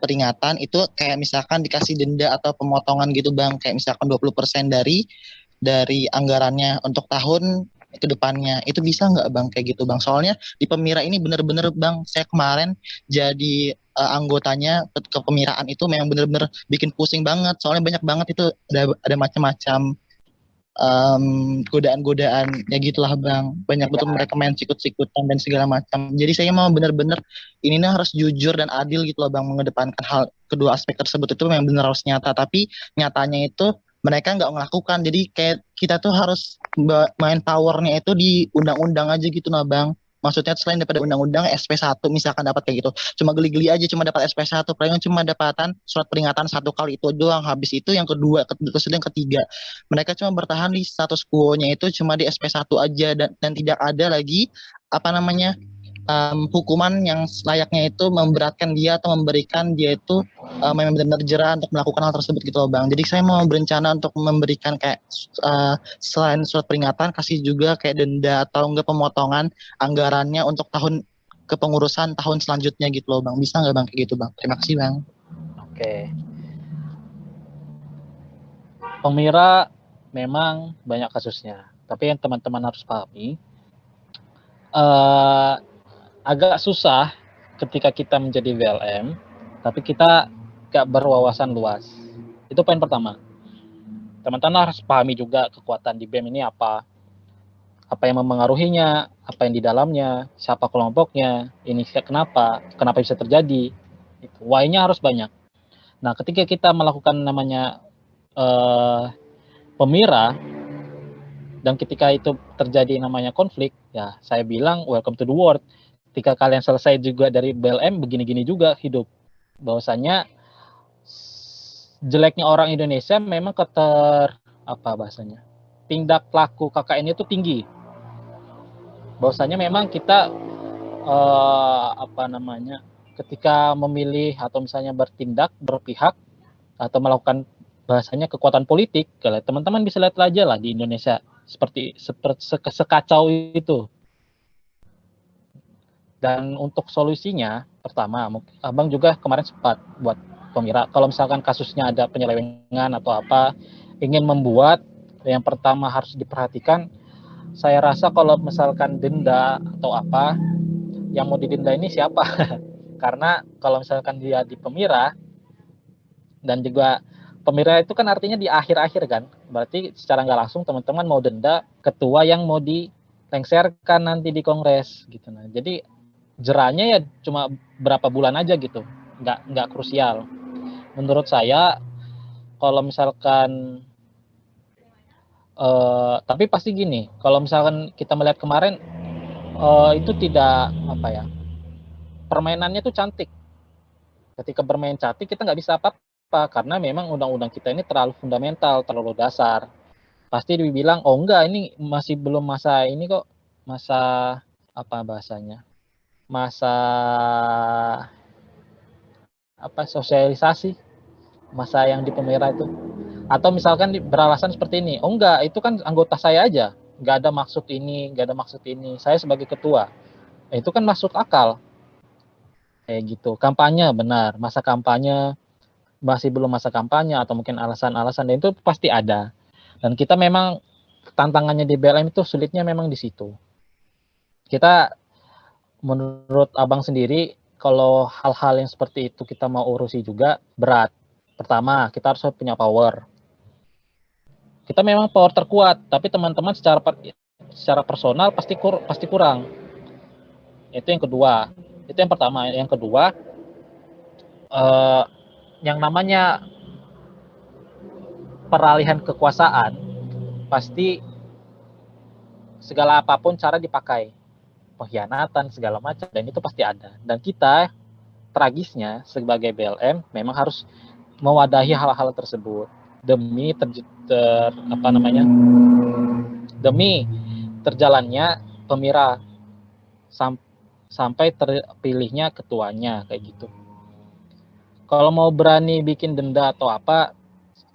peringatan itu kayak misalkan dikasih denda atau pemotongan gitu Bang, kayak misalkan 20% dari anggarannya untuk tahun ke depannya. Itu bisa nggak Bang kayak gitu Bang? Soalnya di Pemira ini bener-bener Bang, saya kemarin jadi anggotanya kepemiraan itu memang bener-bener bikin pusing banget. Soalnya banyak banget itu ada macam-macam godaan-godaan ya gitulah Bang. Banyak betul mereka main sikut-sikutan dan segala macam. Jadi saya mau benar-benar ini harus jujur dan adil gitu loh Bang, mengedepankan hal kedua aspek tersebut itu memang benar harus nyata, tapi nyatanya itu mereka nggak melakukan. Jadi kayak kita tuh harus main powernya itu di undang-undang aja gitu nah Bang. Maksudnya selain daripada undang-undang SP1 misalkan dapat kayak gitu. Cuma geli-geli aja cuma dapat SP1, paling cuma dapatan surat peringatan 1 kali itu doang. Habis itu yang kedua, yang ketiga. Mereka cuma bertahan di status quo-nya itu cuma di SP1 aja dan tidak ada lagi hukuman yang layaknya itu memberatkan dia atau memberikan dia itu memang benar-benar jerah untuk melakukan hal tersebut gitu loh Bang. Jadi saya mau berencana untuk memberikan kayak selain surat peringatan kasih juga kayak denda atau enggak pemotongan anggarannya untuk tahun kepengurusan tahun selanjutnya gitu loh Bang. Bisa nggak Bang kayak gitu Bang? Terima kasih Bang. Oke. Pemira memang banyak kasusnya, tapi yang teman-teman harus pahami agak susah ketika kita menjadi VLM, tapi kita gak berwawasan luas. Itu poin pertama. Teman-teman harus pahami juga kekuatan di BEM ini apa yang memengaruhinya, apa yang di dalamnya, siapa kelompoknya, ini kenapa bisa terjadi. Why-nya harus banyak. Nah, ketika kita melakukan namanya pemira, dan ketika itu terjadi namanya konflik, ya saya bilang welcome to the world. Ketika kalian selesai juga dari BLM, begini-gini juga hidup. Bahwasanya jeleknya orang Indonesia memang tindak laku KKN itu tinggi. Bahwasanya memang kita ketika memilih atau misalnya bertindak berpihak atau melakukan bahasanya kekuatan politik, kalau teman-teman bisa lihat aja lah di Indonesia seperti sekacau itu. Dan untuk solusinya, pertama, Abang juga kemarin sempat buat pemira. Kalau misalkan kasusnya ada penyelewengan atau apa, ingin membuat, yang pertama harus diperhatikan, saya rasa kalau misalkan denda atau apa, yang mau didenda ini siapa? Karena kalau misalkan dia di pemira, dan juga pemira itu kan artinya di akhir-akhir kan, berarti secara nggak langsung teman-teman mau denda ketua yang mau dilengserkan nanti di kongres gitu. Nah, jadi jerahnya ya cuma berapa bulan aja gitu, nggak krusial. Menurut saya kalau misalkan tapi pasti gini, kalau misalkan kita melihat kemarin itu tidak permainannya tuh cantik. Ketika bermain cantik kita nggak bisa apa-apa karena memang undang-undang kita ini terlalu fundamental, terlalu dasar. Pasti dibilang oh enggak, ini masih belum masa ini kok, masa masa sosialisasi, masa yang di pemira itu. Atau misalkan beralasan seperti ini, oh enggak, itu kan anggota saya aja, nggak ada maksud ini, saya sebagai ketua. Itu kan masuk akal kayak gitu. Kampanye, benar, masa kampanye masih belum masa kampanye atau mungkin alasan-alasan, dan itu pasti ada. Dan kita memang tantangannya di BLM itu sulitnya memang di situ. Kita, menurut Abang sendiri, kalau hal-hal yang seperti itu kita mau urusi juga berat. Pertama, kita harus punya power. Kita memang power terkuat, tapi teman-teman secara personal pasti kurang. Itu yang kedua. Itu yang pertama. Yang kedua, yang namanya peralihan kekuasaan pasti segala apapun cara dipakai, pengkhianatan segala macam, dan itu pasti ada. Dan kita tragisnya sebagai BLM memang harus mewadahi hal-hal tersebut demi demi terjalannya pemira sampai terpilihnya ketuanya kayak gitu. Kalau mau berani bikin denda atau apa,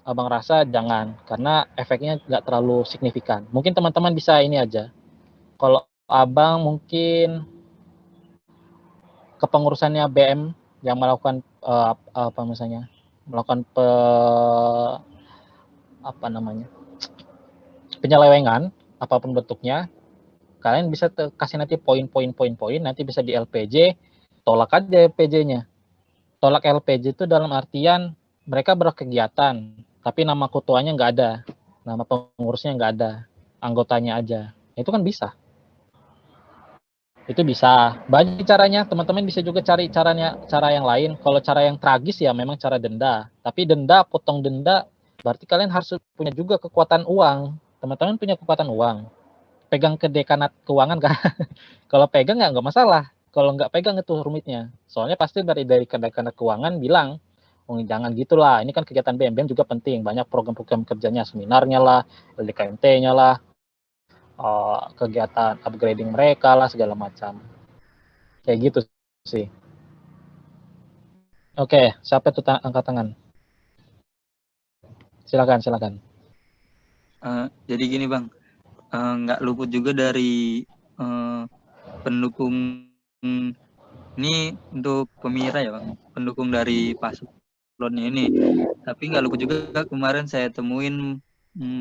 Abang rasa jangan, karena efeknya nggak terlalu signifikan. Mungkin teman-teman bisa ini aja. Kalau Abang mungkin kepengurusannya BM yang melakukan melakukan penyelewengan apapun bentuknya, kalian bisa kasih nanti poin, nanti bisa di LPJ, tolak aja LPJ-nya. Tolak LPJ itu dalam artian mereka berkegiatan, tapi nama ketuanya nggak ada, nama pengurusnya nggak ada, anggotanya aja. Itu kan bisa. Itu bisa. Banyak caranya, teman-teman bisa juga cari cara yang lain. Kalau cara yang tragis ya memang cara denda. Tapi denda, potong denda, berarti kalian harus punya juga kekuatan uang. Teman-teman punya kekuatan uang. Pegang ke dekanat keuangan kan? Kalau pegang nggak masalah. Kalau nggak pegang itu rumitnya. Soalnya pasti dari dekanat keuangan bilang, oh, jangan gitulah. Ini kan kegiatan BM juga penting. Banyak program-program kerjanya, seminarnya lah, LDKMT-nya lah, kegiatan upgrading mereka lah, segala macam. Kayak gitu sih. Oke, siapa itu angkat tangan? Silakan. Jadi gini Bang, nggak luput juga dari pendukung ini untuk pemira ya Bang, pendukung dari paslonnya ini. Tapi nggak luput juga kemarin saya temuin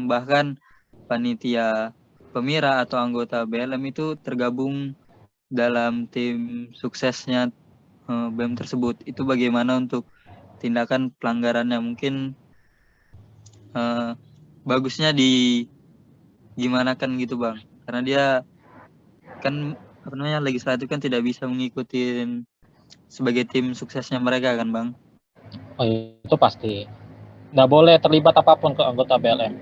bahkan panitia pemira atau anggota BLM itu tergabung dalam tim suksesnya BEM tersebut. Itu bagaimana untuk tindakan pelanggarannya. Mungkin bagusnya gimana kan gitu Bang, karena dia kan legislatif kan tidak bisa mengikuti sebagai tim suksesnya mereka kan Bang. Oh, itu pasti nggak boleh terlibat apapun ke anggota BLM.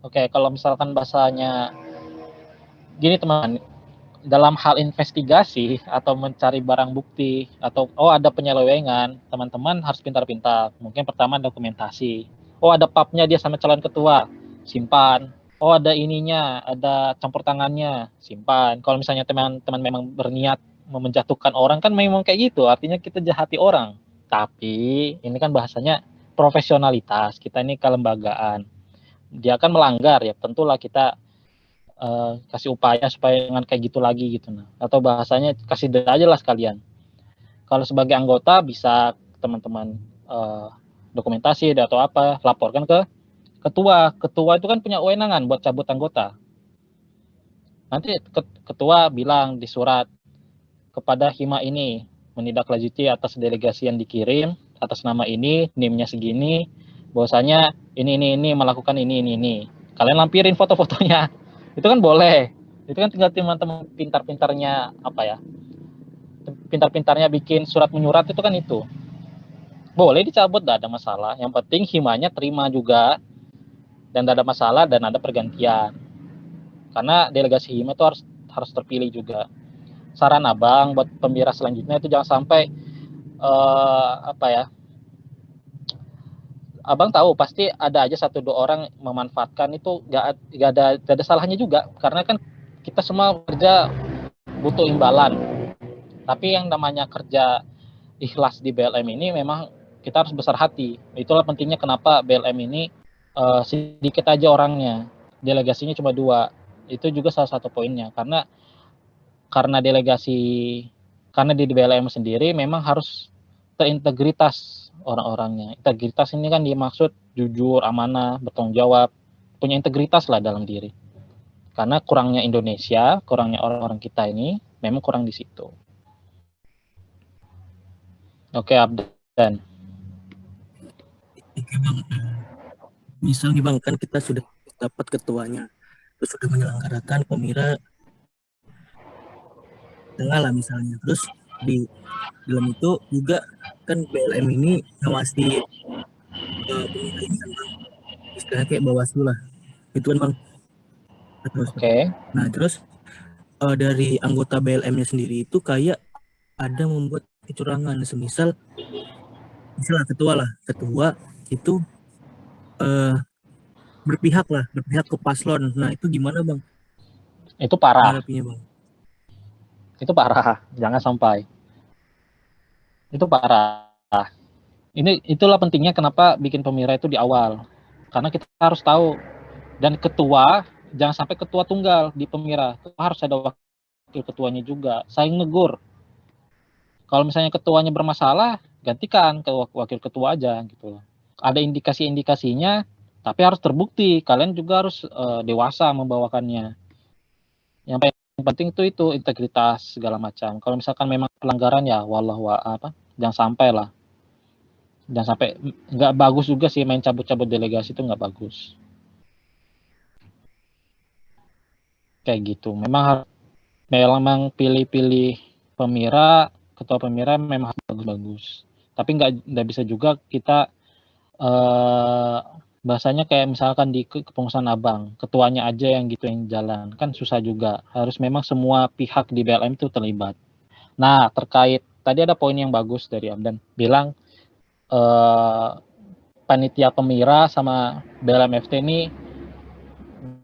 Oke, kalau misalkan bahasanya gini teman, dalam hal investigasi atau mencari barang bukti atau ada penyelewengan, teman-teman harus pintar-pintar. Mungkin pertama dokumentasi. Ada papnya dia sama calon ketua, simpan. Ada ininya, ada campur tangannya, simpan. Kalau misalnya teman-teman memang berniat menjatuhkan orang kan memang kayak gitu, artinya kita jahati orang. Tapi ini kan bahasanya profesionalitas, kita ini kelembagaan. Dia akan melanggar ya, tentulah kita kasih upaya supaya jangan kayak gitu lagi gitu. Nah, atau bahasanya kasih denda aja lah sekalian. Kalau sebagai anggota bisa teman-teman dokumentasi atau apa, laporkan ke ketua. Ketua itu kan punya kewenangan buat cabut anggota. Nanti ketua bilang di surat kepada Hima ini menindaklanjuti atas delegasi yang dikirim atas nama ini, NIM-nya segini, bahwasanya ini melakukan ini. Kalian lampirin foto-fotonya. Itu kan boleh. Itu kan tinggal teman-teman pintar-pintarnya pintar-pintarnya bikin surat menyurat itu kan itu. Boleh dicabut, tidak ada masalah. Yang penting himanya terima juga dan tidak ada masalah dan ada pergantian. Karena delegasi hima itu harus terpilih juga. Saran Abang buat pembira selanjutnya itu jangan sampai Abang tahu pasti ada aja 1-2 orang memanfaatkan itu, gak ada salahnya juga karena kan kita semua kerja butuh imbalan. Tapi yang namanya kerja ikhlas di BLM ini memang kita harus besar hati. Itulah pentingnya kenapa BLM ini sedikit aja orangnya, delegasinya cuma 2. Itu juga salah satu poinnya karena di BLM sendiri memang harus terintegritas orang-orangnya. Integritas ini kan dimaksud jujur, amanah, bertanggung jawab, punya integritas lah dalam diri. Karena kurangnya Indonesia, kurangnya orang-orang kita ini memang kurang di situ. Oke, Abdan. Oke Bang, misal nih Bang, kan kita sudah dapat ketuanya, terus sudah menyelenggarakan pemira tengah lah misalnya, terus di dalam itu juga kan BLM ini ngawasi pemira ini kan Bang, istilahnya kayak Bawaslu lah, itu kan Bang. Oke. Nah terus dari anggota BLM-nya sendiri itu kayak ada membuat kecurangan, semisal ketua itu berpihak ke paslon. Nah itu gimana Bang? Itu parah. Bang? Itu parah. Jangan sampai. Itu parah. Itulah pentingnya kenapa bikin pemira itu di awal. Karena kita harus tahu, dan ketua jangan sampai ketua tunggal di pemira. Harus ada wakil ketuanya juga. Saling negur. Kalau misalnya ketuanya bermasalah, gantikan ke wakil ketua aja gitu. Ada indikasi-indikasinya, tapi harus terbukti. Kalian juga harus dewasa membawakannya. Yang penting itu integritas segala macam. Kalau misalkan memang pelanggaran ya jangan sampai lah. Jangan sampai, nggak bagus juga sih main cabut-cabut delegasi itu nggak bagus. Kayak gitu. Memang pilih-pilih pemira, ketua pemira memang harus bagus-bagus. Tapi nggak bisa juga kita bahasanya kayak misalkan di kepengurusan Abang, ketuanya aja yang gitu yang jalan, kan susah juga. Harus memang semua pihak di BLM itu terlibat. Nah, terkait tadi ada poin yang bagus dari Abdan, bilang panitia pemira sama BLM FT ini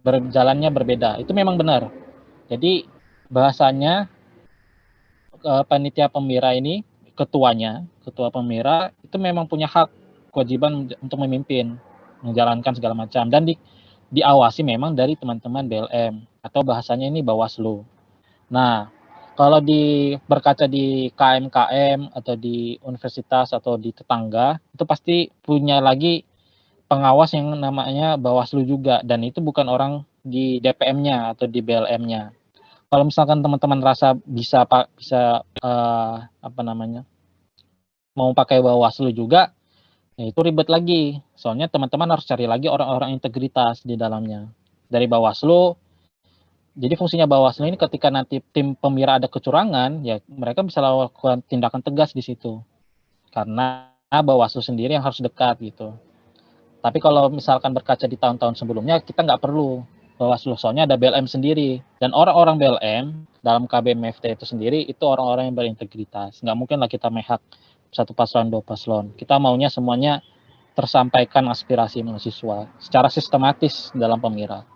berjalannya berbeda. Itu memang benar. Jadi bahasanya panitia pemira ini, ketua pemira itu memang punya hak kewajiban untuk memimpin, menjalankan segala macam, dan diawasi memang dari teman-teman BLM atau bahasanya ini Bawaslu. Nah, kalau berkaca di KM atau di universitas atau di tetangga, itu pasti punya lagi pengawas yang namanya Bawaslu juga, dan itu bukan orang di DPM-nya atau di BLM-nya. kalau misalkan teman-teman rasa bisa apa namanya, mau pakai Bawaslu juga, ya itu ribet lagi. Soalnya teman-teman harus cari lagi orang-orang integritas di dalamnya. Dari Bawaslu, jadi fungsinya Bawaslu ini ketika nanti tim pemira ada kecurangan, ya mereka bisa lakukan tindakan tegas di situ. Karena Bawaslu sendiri yang harus dekat gitu. Tapi kalau misalkan berkaca di tahun-tahun sebelumnya, kita nggak perlu Bawaslu, soalnya ada BLM sendiri. Dan orang-orang BLM dalam KBMFT itu sendiri, itu orang-orang yang berintegritas. Nggak mungkin lah kita mehak satu paslon, dua paslon. Kita maunya semuanya tersampaikan aspirasi mahasiswa secara sistematis dalam pemira.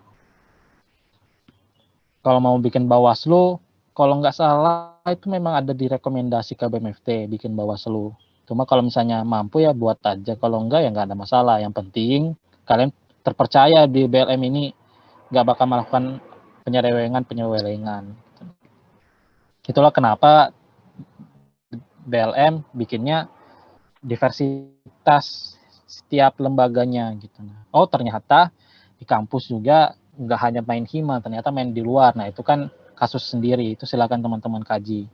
Kalau mau bikin Bawaslu, kalau nggak salah itu memang ada di rekomendasi KBMFT bikin Bawaslu. Cuma kalau misalnya mampu ya buat aja, kalau enggak ya nggak ada masalah. Yang penting kalian terpercaya di BLM ini nggak bakal melakukan penyelewengan. Itulah kenapa BLM bikinnya diversitas setiap lembaganya gitu. Oh ternyata di kampus juga nggak hanya main hima, ternyata main di luar. Nah itu kan kasus sendiri, itu silakan teman-teman kaji.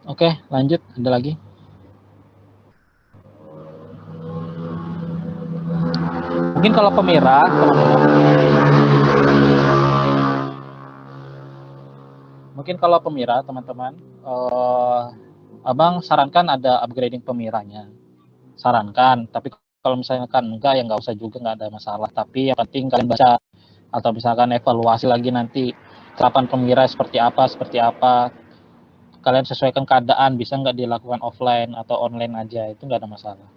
Oke, lanjut. Ada lagi? Mungkin kalau pemira, teman-teman, Abang sarankan ada upgrading pemiranya. Sarankan, tapi kalau misalkan enggak ya nggak usah juga, nggak ada masalah. Tapi yang penting kalian baca atau misalkan evaluasi lagi nanti terapan pemira seperti apa. Kalian sesuaikan keadaan, bisa nggak dilakukan offline atau online aja, itu nggak ada masalah.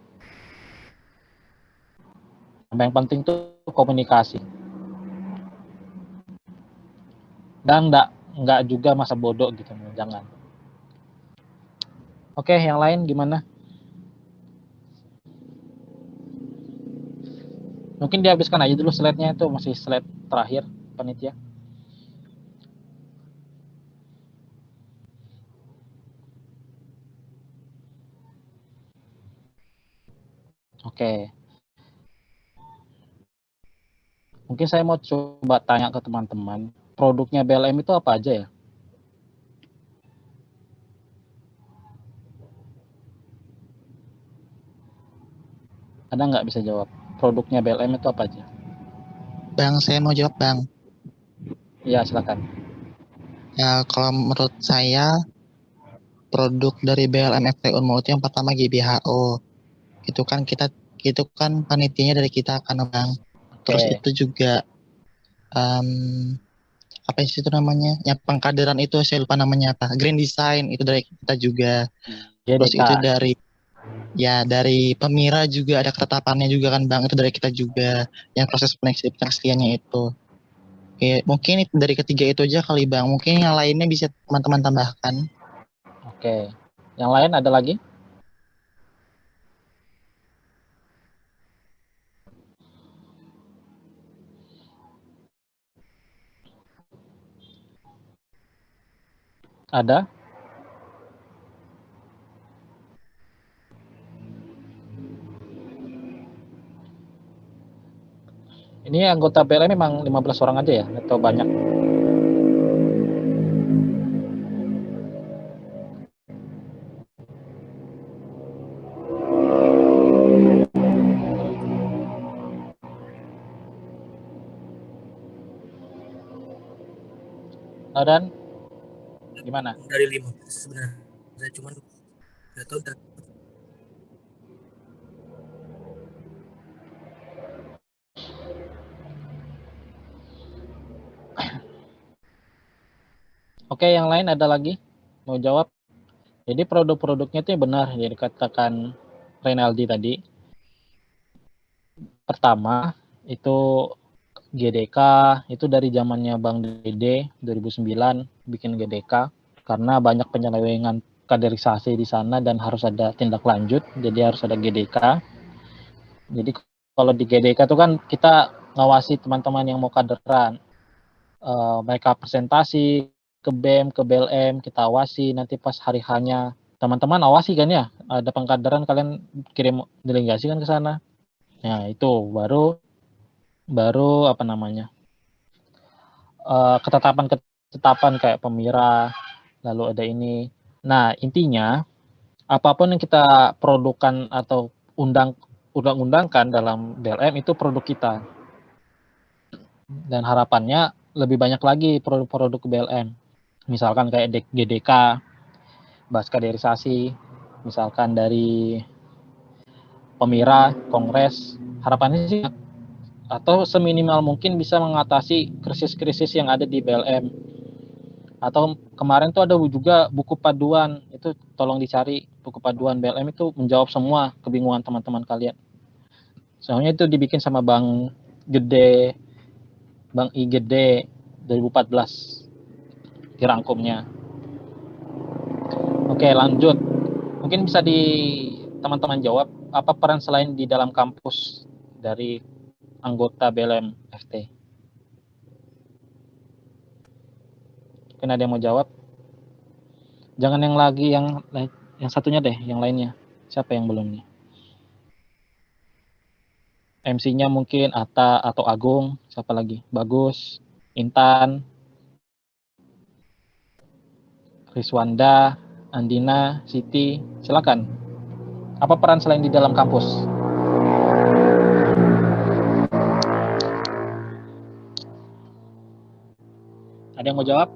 Yang penting tuh komunikasi. Dan nggak juga masa bodoh gitu, jangan. Oke, yang lain gimana? Mungkin dihabiskan aja dulu slide-nya, itu masih slide terakhir panitia. Oke. Mungkin saya mau coba tanya ke teman-teman, produknya BLM itu apa aja ya? Ada nggak bisa jawab? Produknya BLM itu apa aja? Bang, saya mau jawab, Bang. Ya, silakan. Ya, kalau menurut saya produk dari BLM FT Unmul itu yang pertama GBHO. Itu kan panitianya dari kita kan, Bang. Terus Oke. itu juga apa sih itu namanya? Yang pengkaderan itu saya lupa namanya apa. Green Design itu dari kita juga. Terus GDK. itu dari pemira juga ada ketetapannya juga kan, Bang. Itu dari kita juga. Yang proses penelitiannya itu. Oke, mungkin dari ketiga itu aja kali, Bang. Mungkin yang lainnya bisa teman-teman tambahkan. Oke. Yang lain ada lagi? Ada? Ini anggota BLM memang 15 orang aja ya? Atau banyak? Dan gimana? Dari 15 sebenarnya, cuman nggak tahu dari Oke, yang lain ada lagi? Mau jawab? Jadi produk-produknya itu benar, yang dikatakan Renaldi tadi. Pertama, itu GDK, itu dari zamannya Bang Dede, 2009, bikin GDK. Karena banyak penyelewengan kaderisasi di sana dan harus ada tindak lanjut, jadi harus ada GDK. Jadi kalau di GDK itu kan kita ngawasi teman-teman yang mau kaderan. Mereka presentasi ke BEM, ke BLM, kita awasi, nanti pas hari hanya teman-teman awasi kan ya, ada pengkaderan kalian kirim delegasi kan ke sana. Nah, itu baru apa namanya? Ketetapan kayak Pemira, lalu ada ini. Nah, intinya apapun yang kita produkan atau undang-undangkan dalam BLM itu produk kita. Dan harapannya lebih banyak lagi produk-produk BLM. Misalkan kayak GDK, bahas kaderisasi, misalkan dari Pemira, Kongres, harapannya sih atau seminimal mungkin bisa mengatasi krisis-krisis yang ada di BLM. Atau kemarin tuh ada juga buku paduan, itu tolong dicari buku paduan BLM itu menjawab semua kebingungan teman-teman kalian. Soalnya itu dibikin sama Bang I Gede 2014 dirangkumnya. Oke, lanjut. Mungkin bisa teman-teman jawab apa peran selain di dalam kampus dari anggota BLM FT. Mungkin ada yang mau jawab? Jangan yang lagi yang satunya deh, yang lainnya. Siapa yang belum nih? MC-nya mungkin Ata atau Agung, siapa lagi? Bagus, Intan, Riswanda, Andina, Siti, silakan. Apa peran selain di dalam kampus? Ada yang mau jawab?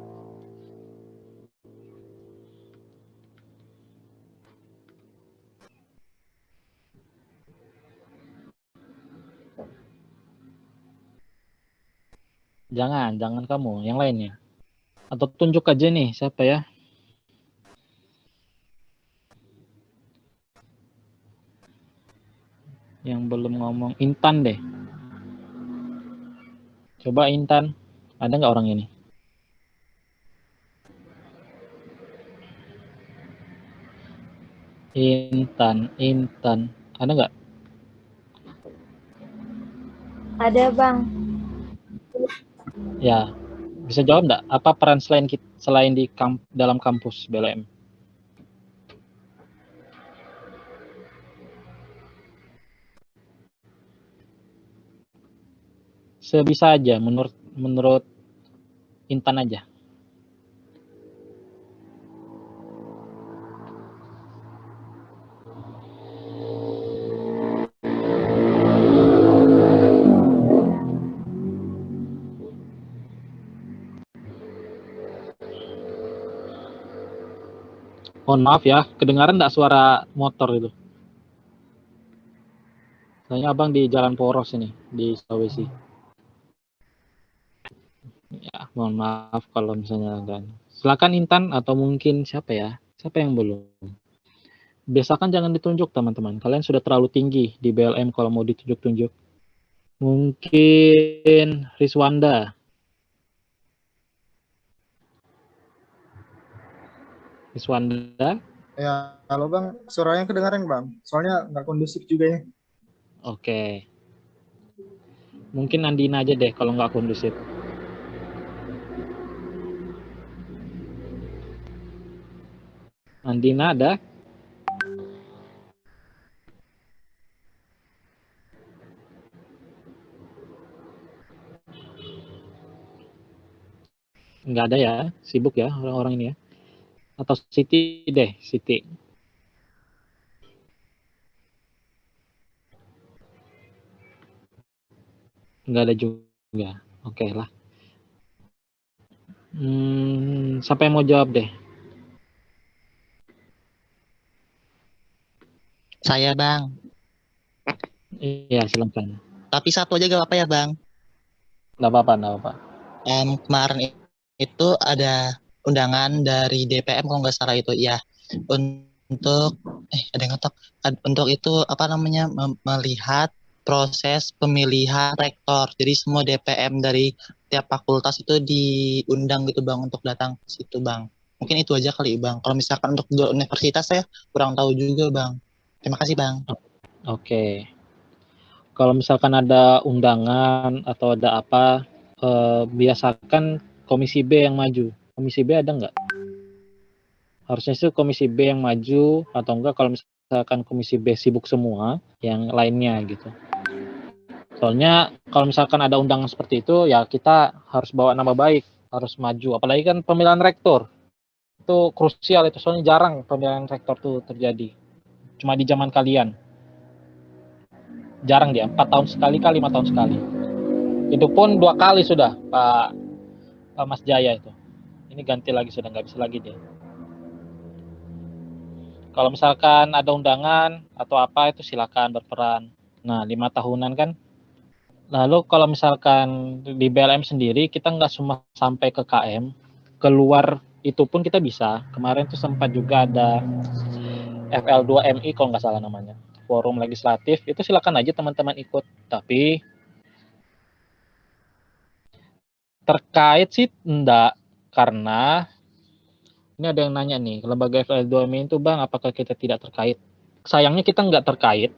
Jangan kamu, yang lainnya. Atau tunjuk aja nih, siapa ya? Yang belum ngomong, Intan deh. Coba Intan, ada nggak orang ini? Intan, ada nggak? Ada Bang. Ya, bisa jawab nggak? Apa peran selain di dalam kampus BLM? Sebisa aja, menurut Intan aja. Mohon maaf ya, kedengaran nggak suara motor itu? Soalnya abang di Jalan Poros ini, di Sulawesi. Ya, mohon maaf kalau misalnya kan. Silakan Intan atau mungkin siapa ya? Siapa yang belum? Biasakan jangan ditunjuk teman-teman. Kalian sudah terlalu tinggi di BLM kalau mau ditunjuk-tunjuk. Mungkin Riswanda. Riswanda. Ya, halo Bang, suaranya kedengaran Bang. Soalnya nggak kondusif juga ya. Oke. Mungkin Andina aja deh kalau nggak kondusif. Andina ada? Nggak ada ya, sibuk ya orang-orang ini ya. Atau Siti deh, Siti. Nggak ada juga. Oke lah. Siapa yang mau jawab deh? Saya Bang. Iya, silakan. Tapi satu aja gak apa-apa ya Bang. Nggak apa-apa. Kemarin itu ada undangan dari DPM kalau nggak salah itu ya, untuk ada yang ngetok, untuk itu apa namanya, melihat proses pemilihan rektor. Jadi semua DPM dari tiap fakultas itu diundang gitu Bang untuk datang ke situ Bang. Mungkin itu aja kali Bang. Kalau misalkan untuk universitas saya kurang tahu juga Bang. Terima kasih Bang. Oke. Kalau misalkan ada undangan atau ada apa, biasakan Komisi B yang maju. Komisi B ada nggak? Harusnya itu Komisi B yang maju, atau enggak kalau misalkan Komisi B sibuk semua, yang lainnya gitu. Soalnya kalau misalkan ada undangan seperti itu, ya kita harus bawa nama baik, harus maju. Apalagi kan pemilihan rektor itu krusial itu, soalnya jarang pemilihan rektor tuh terjadi. Cuma di zaman kalian, jarang dia, 4 tahun sekali kali 5 tahun sekali. Itu pun 2 kali sudah Pak Mas Jaya itu. Ini ganti lagi, sudah nggak bisa lagi dia. Kalau misalkan ada undangan atau apa itu silakan berperan. Nah 5 tahunan kan. Lalu kalau misalkan di BLM sendiri kita nggak cuma sampai ke KM, keluar itu pun kita bisa. Kemarin tuh sempat juga ada FL2MI kalau nggak salah namanya, forum legislatif, itu silakan aja teman-teman ikut. Tapi terkait sih enggak, karena ini ada yang nanya nih, lembaga FL2MI itu Bang, apakah kita tidak terkait? Sayangnya kita nggak terkait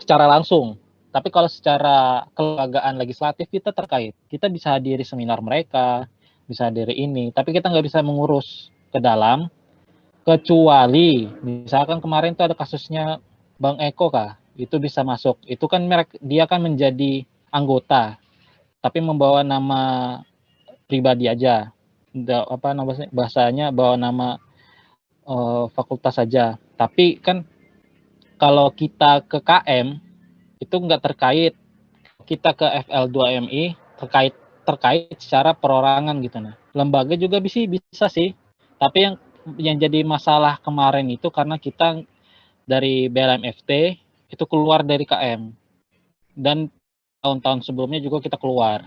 secara langsung. Tapi kalau secara kelembagaan legislatif kita terkait. Kita bisa hadiri seminar mereka, bisa hadiri ini, tapi kita nggak bisa mengurus ke dalam, kecuali misalkan kemarin tuh ada kasusnya Bang Eko kah, itu bisa masuk. Itu kan dia kan menjadi anggota, tapi membawa nama pribadi aja. Apa namanya bahasanya, bawa nama fakultas saja. Tapi kan kalau kita ke KM itu nggak terkait, kita ke FL2MI terkait secara perorangan gitu. Nah lembaga juga bisa sih, tapi yang jadi masalah kemarin itu karena kita dari BLMFT itu keluar dari KM, dan tahun-tahun sebelumnya juga kita keluar.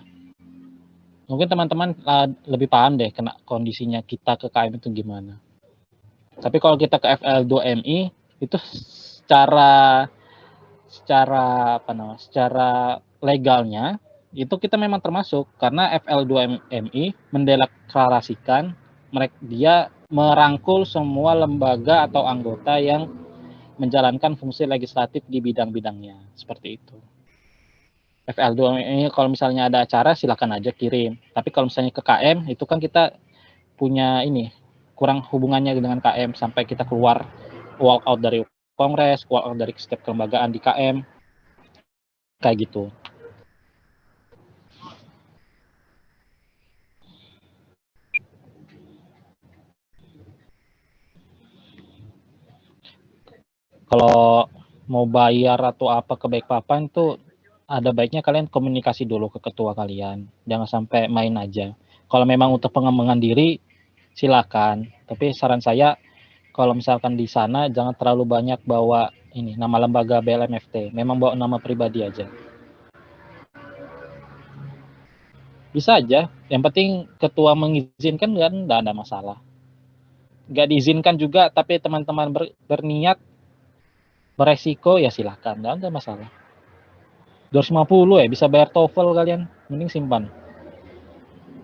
Mungkin teman-teman lebih paham deh kena kondisinya kita ke KM itu gimana. Tapi kalau kita ke FL2MI itu secara legalnya itu kita memang termasuk, karena FL2MI mendeklarasikan dia merangkul semua lembaga atau anggota yang menjalankan fungsi legislatif di bidang-bidangnya, seperti itu. FL2MI kalau misalnya ada acara silakan aja kirim, tapi kalau misalnya ke KM itu kan kita punya ini kurang hubungannya dengan KM sampai kita keluar, walk out dari kongres, walk out dari setiap kelembagaan di KM, kayak gitu. Kalau mau bayar atau apa ke Balikpapan tuh ada baiknya kalian komunikasi dulu ke ketua kalian, jangan sampai main aja. Kalau memang untuk pengembangan diri silakan, tapi saran saya kalau misalkan di sana jangan terlalu banyak bawa ini nama lembaga BLMFT, memang bawa nama pribadi aja. Bisa aja, yang penting ketua mengizinkan kan nggak ada masalah. Nggak diizinkan juga tapi teman-teman berniat beresiko ya silakan, nggak ada masalah. 250 ya bisa bayar TOEFL kalian, mending simpan.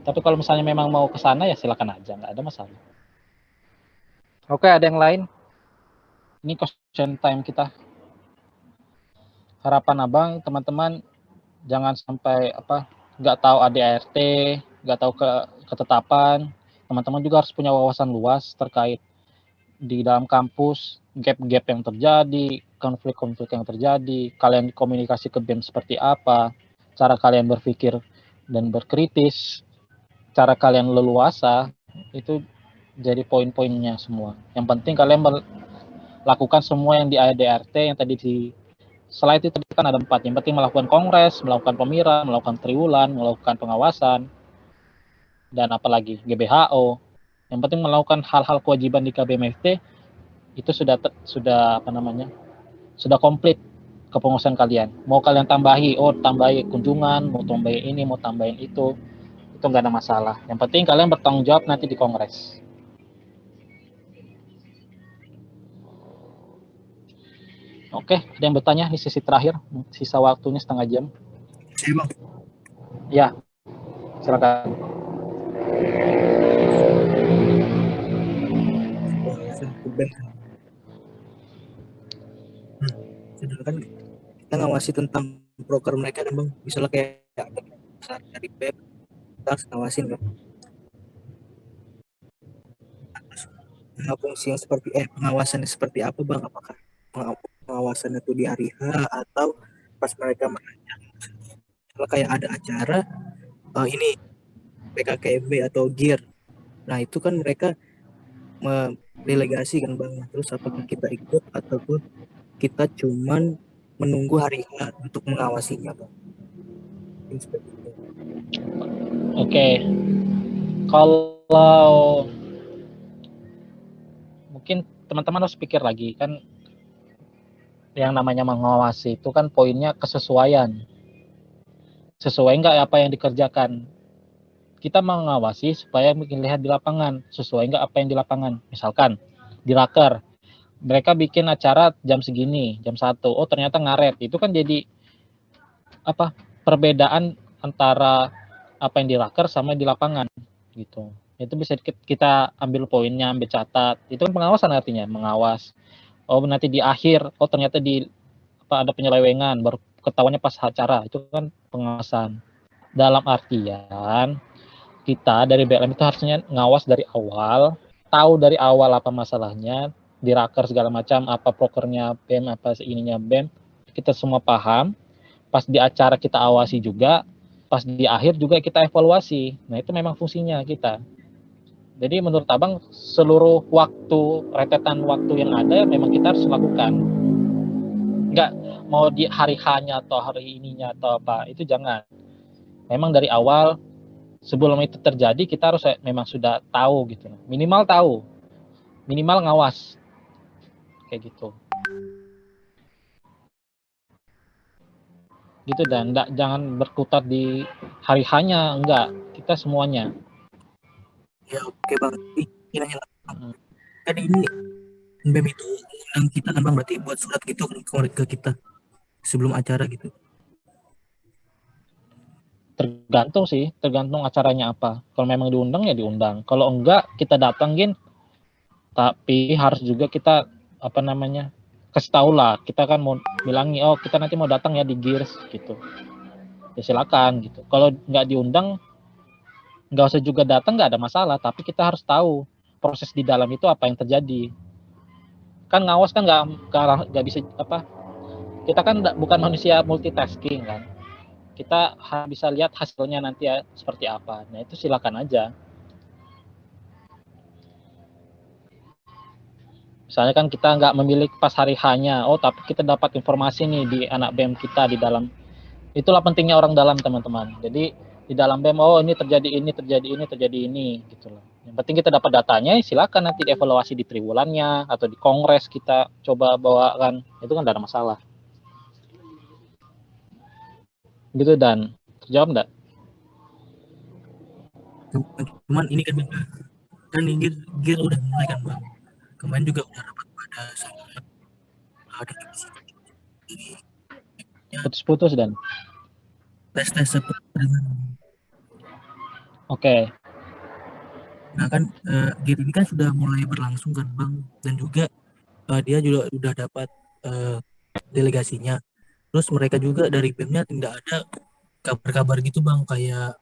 Tapi kalau misalnya memang mau ke sana ya silakan aja, nggak ada masalah. Oke, ada yang lain? Ini question time kita. Harapan Abang teman-teman jangan sampai nggak tahu ADART, nggak tahu ketetapan. Teman-teman juga harus punya wawasan luas terkait di dalam kampus, gap-gap yang terjadi, konflik-konflik yang terjadi, kalian komunikasi ke BEM seperti apa, cara kalian berpikir dan berkritis, cara kalian leluasa, itu jadi poin-poinnya semua. Yang penting kalian melakukan semua yang di ADART yang tadi di slide itu kan ada 4. Yang penting melakukan kongres, melakukan pemira, melakukan triwulan, melakukan pengawasan, dan apalagi GBHO. Yang penting melakukan hal-hal kewajiban di KBMFT itu sudah sudah komplit kepengurusan kalian. Mau kalian tambahi kunjungan, mau tambahin ini, mau tambahin itu nggak ada masalah. Yang penting kalian bertanggung jawab nanti di kongres. Oke, ada yang bertanya di sesi terakhir, sisa waktunya setengah jam. Saya Bang. Ya, silakan. Sedangkan kita ngawasi tentang broker mereka kan Bang, misalnya kayak dari BEM kita harus ngawasin kan. Nah, fungsi yang seperti pengawasannya seperti apa Bang? Apakah pengawasannya itu di hari H atau pas mereka menanyakan kalau kayak ada acara ini PKKMB atau GIR. Nah, itu kan mereka delegasi kan Bang. Terus apakah kita ikut ataupun kita cuman menunggu hari H untuk mengawasinya Bang? Mungkin seperti itu. Oke, kalau mungkin teman-teman harus pikir lagi kan, yang namanya mengawasi itu kan poinnya kesesuaian. Sesuai nggak apa yang dikerjakan? Kita mengawasi supaya mungkin lihat di lapangan, sesuai nggak apa yang di lapangan. Misalkan di Raker, mereka bikin acara jam segini, jam 1. Oh, ternyata ngaret. Itu kan jadi apa? Perbedaan antara apa yang di Raker sama di lapangan gitu. Itu bisa kita ambil poinnya, ambil catat. Itu kan pengawasan artinya, mengawas. Oh, nanti di akhir, oh ternyata di apa ada penyelewengan, baru ketahuannya pas acara. Itu kan pengawasan. Dalam artian kita dari BLM itu harusnya ngawas dari awal, tahu dari awal apa masalahnya, di Raker segala macam, apa prokernya BEM, apa ininya BEM, kita semua paham. Pas di acara kita awasi juga, pas di akhir juga kita evaluasi. Nah, itu memang fungsinya kita. Jadi menurut Abang, seluruh waktu, rentetan waktu yang ada memang kita harus lakukan. Enggak mau di hari H-nya atau hari ininya atau apa, itu jangan. Memang dari awal, sebelum itu terjadi, kita harus memang sudah tahu gitu. Minimal tahu, minimal ngawas. Kayak gitu. Gitu, dan jangan berkutat di hari H-nya, enggak. Kita semuanya. Ya oke Bang. Ini kan ini BEM itu undang kita kan Bang, berarti buat surat gitu ke kita sebelum acara gitu. Tergantung sih, tergantung acaranya apa. Kalau memang diundang ya diundang. Kalau enggak kita datangin, tapi harus juga kita apa namanya kasih tahu lah. Kita kan mau bilangi, oh kita nanti mau datang ya di Gears gitu. Ya silakan gitu. Kalau nggak diundang, nggak usah juga datang, nggak ada masalah. Tapi kita harus tahu proses di dalam itu apa yang terjadi. Kan ngawas kan nggak bisa apa. Kita kan bukan manusia multitasking kan. Kita bisa lihat hasilnya nanti ya seperti apa. Nah itu silakan aja. Misalnya kan kita nggak memilih pas hari H-nya, oh tapi kita dapat informasi nih di anak BEM kita di dalam. Itulah pentingnya orang dalam teman-teman. Jadi di dalam BEM, oh ini terjadi ini, terjadi ini, terjadi ini, gitu loh. Yang penting kita dapat datanya, silakan nanti dievaluasi di triwulannya atau di kongres kita coba bawakan. Itu kan tidak ada masalah. Gitu, dan terjawab enggak? Cuman ini kan Bang, kan ini GIR udah mulai kan Bang. Kemarin juga udah rapat pada sama ada Putus-putus dan. tes seperti Oke. Nah kan GIR ini kan sudah mulai berlangsung kan Bang, dan juga dia juga sudah dapat delegasinya. Terus mereka juga dari BEM-nya tidak ada kabar-kabar gitu Bang, kayak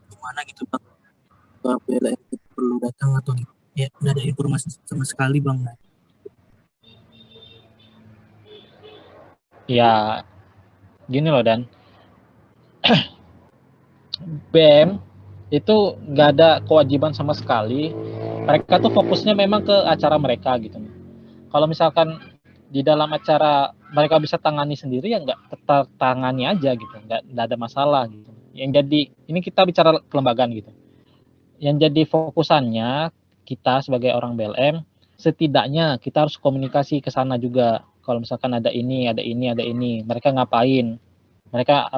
gimana gitu Bang, BLM perlu datang atau gitu. Ya tidak ada informasi sama sekali Bang. Ya gini loh dan BEM itu nggak ada kewajiban sama sekali. Mereka tuh fokusnya memang ke acara mereka gitu. Kalau misalkan di dalam acara mereka bisa tangani sendiri ya nggak tangani aja gitu, nggak ada masalah gitu. Yang jadi ini kita bicara kelembagaan gitu. Yang jadi fokusannya kita sebagai orang BLM setidaknya kita harus komunikasi ke sana juga. Kalau misalkan ada ini, mereka ngapain, mereka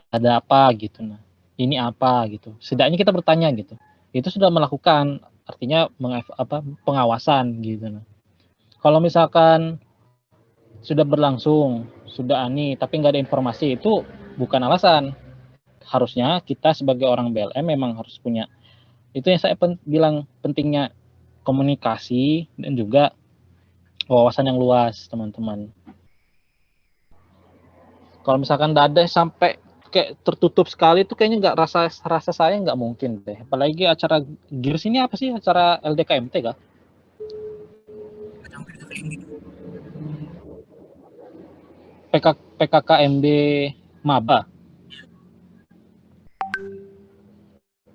ada apa gitu. Nah, ini apa gitu. Setidaknya kita bertanya gitu. Itu sudah melakukan artinya pengawasan gitu. Nah, kalau misalkan sudah berlangsung, sudah tapi nggak ada informasi, itu bukan alasan. Harusnya kita sebagai orang BLM memang harus punya. Itu yang saya bilang pentingnya komunikasi dan juga wawasan yang luas, teman-teman. Kalau misalkan dada sampai kayak tertutup sekali itu kayaknya nggak rasa saya nggak mungkin deh. Apalagi acara Gears ini apa sih, acara LDKMT kah? PKKMB Maba.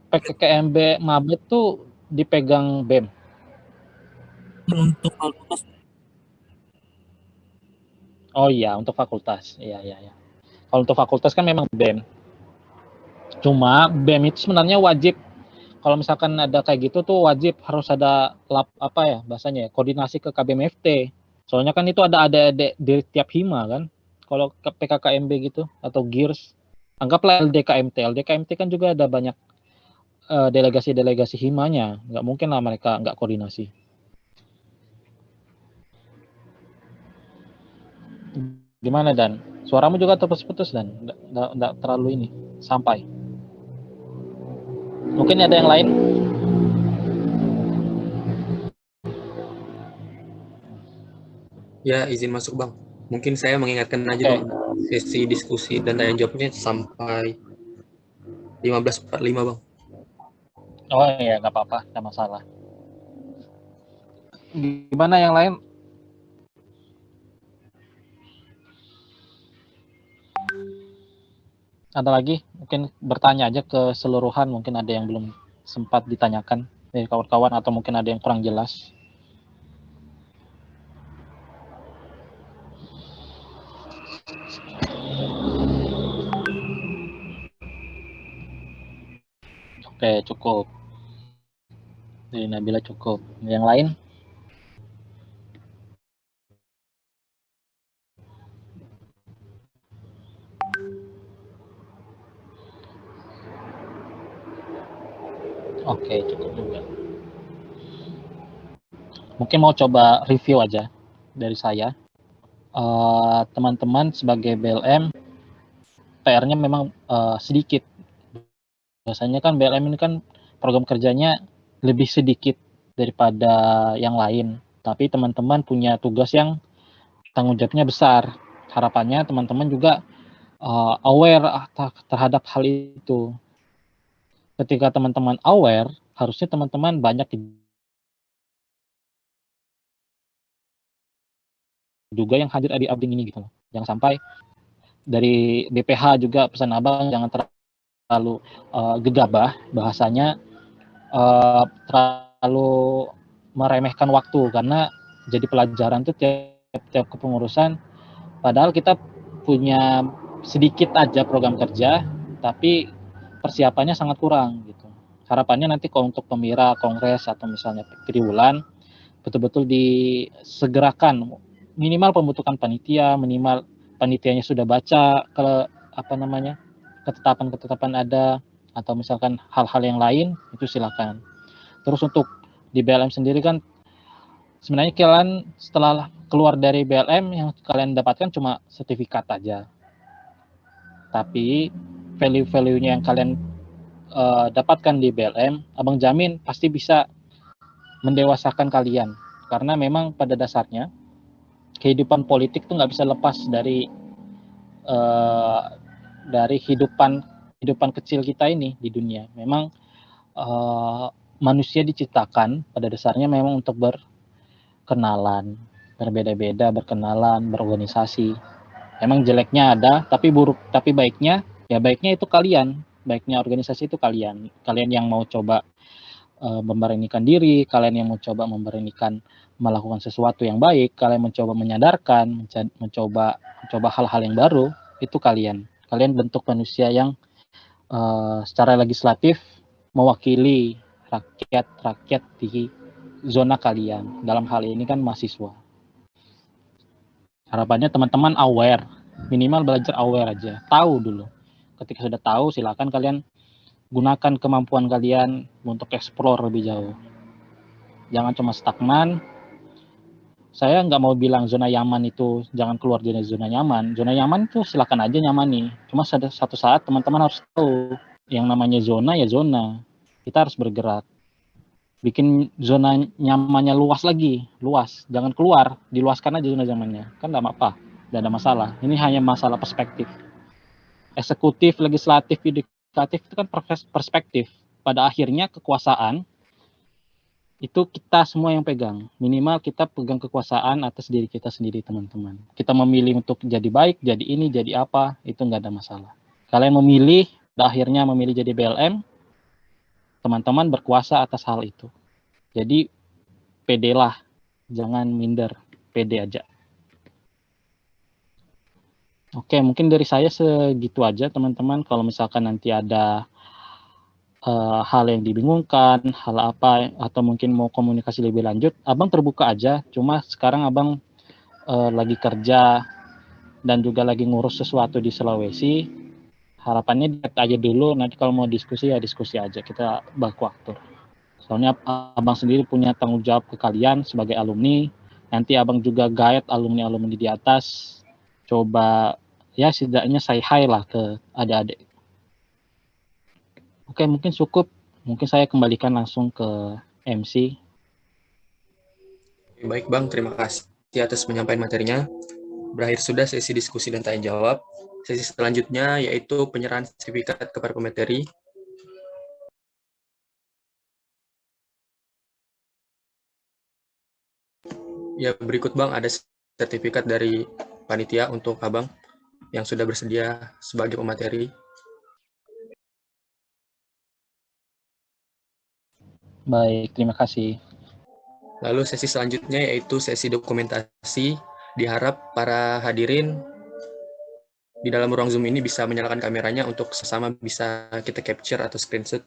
PKKMB Mabet tuh dipegang BEM. Untuk fakultas Oh iya, untuk fakultas. Iya. Kalau untuk fakultas kan memang BEM. Cuma BEM itu sebenarnya wajib. Kalau misalkan ada kayak gitu tuh wajib harus ada bahasanya ya, koordinasi ke KBMFT. Soalnya kan itu ada di tiap hima kan. Kalau ke PKKMB gitu atau GIRS, anggaplah LDKMT. LDKMT kan juga ada banyak delegasi-delegasi himanya. Nggak mungkin lah mereka nggak koordinasi. Gimana Dan? Suaramu juga terputus-putus Dan. Nggak terlalu ini. Sampai. Mungkin ada yang lain? Ya, izin masuk Bang. Mungkin saya mengingatkan aja Oke. Bang, sesi diskusi dan tanya jawabnya sampai 15.45 Bang. Oh iya, nggak apa-apa, nggak masalah. Gimana yang lain? Ada lagi? Mungkin bertanya aja keseluruhan, mungkin ada yang belum sempat ditanyakan dari kawan-kawan atau mungkin ada yang kurang jelas. Oke, cukup. Dari Nabila cukup. Yang lain? Oke, cukup juga. Mungkin mau coba review aja dari saya. Teman-teman sebagai BLM, PR-nya memang sedikit. Biasanya kan BLM ini kan program kerjanya lebih sedikit daripada yang lain. Tapi teman-teman punya tugas yang tanggung jawabnya besar. Harapannya teman-teman juga aware terhadap hal itu. Ketika teman-teman aware, harusnya teman-teman banyak juga yang hadir di abding ini gitu loh. Jangan sampai dari BPH juga pesan abang jangan terlalu gegabah bahasanya, terlalu meremehkan waktu karena jadi pelajaran tuh tiap kepengurusan. Padahal kita punya sedikit aja program kerja, tapi persiapannya sangat kurang gitu. Harapannya nanti kalau untuk pemira, kongres atau misalnya triwulan betul-betul disegerakan minimal pembentukan panitia, minimal panitianya sudah baca ke ketetapan-ketetapan ada atau misalkan hal-hal yang lain itu silakan. Terus untuk di BLM sendiri kan sebenarnya kalian setelah keluar dari BLM yang kalian dapatkan cuma sertifikat aja. Tapi value-value-nya yang kalian dapatkan di BLM, abang jamin pasti bisa mendewasakan kalian. Karena memang pada dasarnya kehidupan politik tuh nggak bisa lepas dari kehidupan kecil kita ini di dunia. Memang manusia diciptakan pada dasarnya memang untuk berkenalan, berbeda-beda, berkenalan, berorganisasi. Emang jeleknya ada, tapi baiknya itu kalian. Baiknya organisasi itu kalian yang mau coba memberanikan diri, kalian yang mencoba memberanikan melakukan sesuatu yang baik, kalian mencoba menyadarkan, mencoba hal-hal yang baru, itu kalian bentuk manusia yang secara legislatif mewakili rakyat di zona kalian. Dalam hal ini kan mahasiswa. Harapannya teman-teman aware, minimal belajar aware aja, tahu dulu. Ketika sudah tahu, silakan kalian gunakan kemampuan kalian untuk explore lebih jauh. Jangan cuma stagnan. Saya nggak mau bilang zona nyaman itu jangan keluar dari zona nyaman. Zona nyaman itu silakan aja nyamani. Cuma satu saat teman-teman harus tahu yang namanya zona ya zona. Kita harus bergerak. Bikin zona nyamannya luas lagi, luas. Jangan keluar, diluaskan aja zona nyamannya. Kan nggak apa-apa, nggak ada masalah. Ini hanya masalah perspektif. Eksekutif, legislatif, yudikatif itu kan perspektif. Pada akhirnya kekuasaan itu kita semua yang pegang. Minimal kita pegang kekuasaan atas diri kita sendiri, teman-teman. Kita memilih untuk jadi baik, jadi ini, jadi apa, itu nggak ada masalah. Kalian memilih, pada akhirnya memilih jadi BLM, teman-teman berkuasa atas hal itu. Jadi pede lah, jangan minder, pede aja. Oke, mungkin dari saya segitu aja teman-teman. Kalau misalkan nanti ada hal yang dibingungkan, hal apa, atau mungkin mau komunikasi lebih lanjut, abang terbuka aja. Cuma sekarang abang lagi kerja dan juga lagi ngurus sesuatu di Sulawesi. Harapannya diet aja dulu, nanti kalau mau diskusi ya diskusi aja, kita baku waktu. Soalnya abang sendiri punya tanggung jawab ke kalian sebagai alumni, nanti abang juga guide alumni-alumni di atas, coba ya setidaknya say hi lah ke adik-adik. Oke, mungkin cukup. Mungkin saya kembalikan langsung ke MC. Baik Bang, terima kasih atas penyampaian materinya. Berakhir sudah sesi diskusi dan tanya jawab. Sesi selanjutnya yaitu penyerahan sertifikat kepada pemateri. Ya, berikut Bang ada sertifikat dari panitia untuk Abang yang sudah bersedia sebagai pemateri. Baik, terima kasih. Lalu sesi selanjutnya yaitu sesi dokumentasi. Diharap para hadirin di dalam ruang Zoom ini bisa menyalakan kameranya untuk sesama bisa kita capture atau screenshot.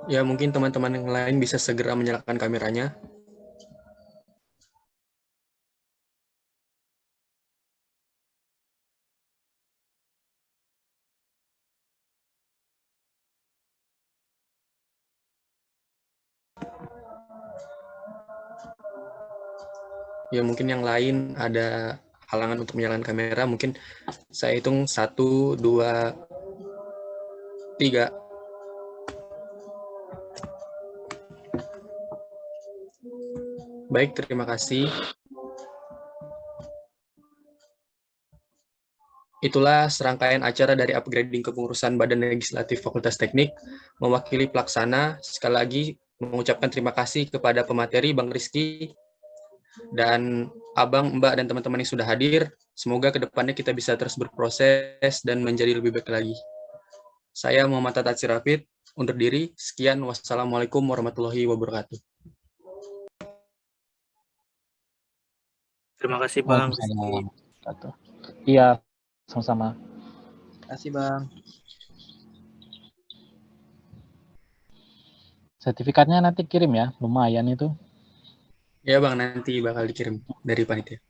Ya, mungkin teman-teman yang lain bisa segera menyalakan kameranya. Ya, mungkin yang lain ada halangan untuk menyalakan kamera. Mungkin saya hitung 1, 2, 3. Baik, terima kasih. Itulah serangkaian acara dari upgrading kepengurusan Badan Legislatif Fakultas Teknik. Mewakili pelaksana, sekali lagi mengucapkan terima kasih kepada pemateri Bang Rizky, dan Abang, Mbak, dan teman-teman yang sudah hadir. Semoga kedepannya kita bisa terus berproses dan menjadi lebih baik lagi. Saya Muhammad Tatat Sirafid, undur diri. Sekian, wassalamualaikum warahmatullahi wabarakatuh. Terima kasih Bang. Waalaikumsalam. Iya, sama-sama. Terima kasih Bang. Sertifikatnya nanti kirim ya, lumayan itu. Ya Bang, nanti bakal dikirim dari panitia.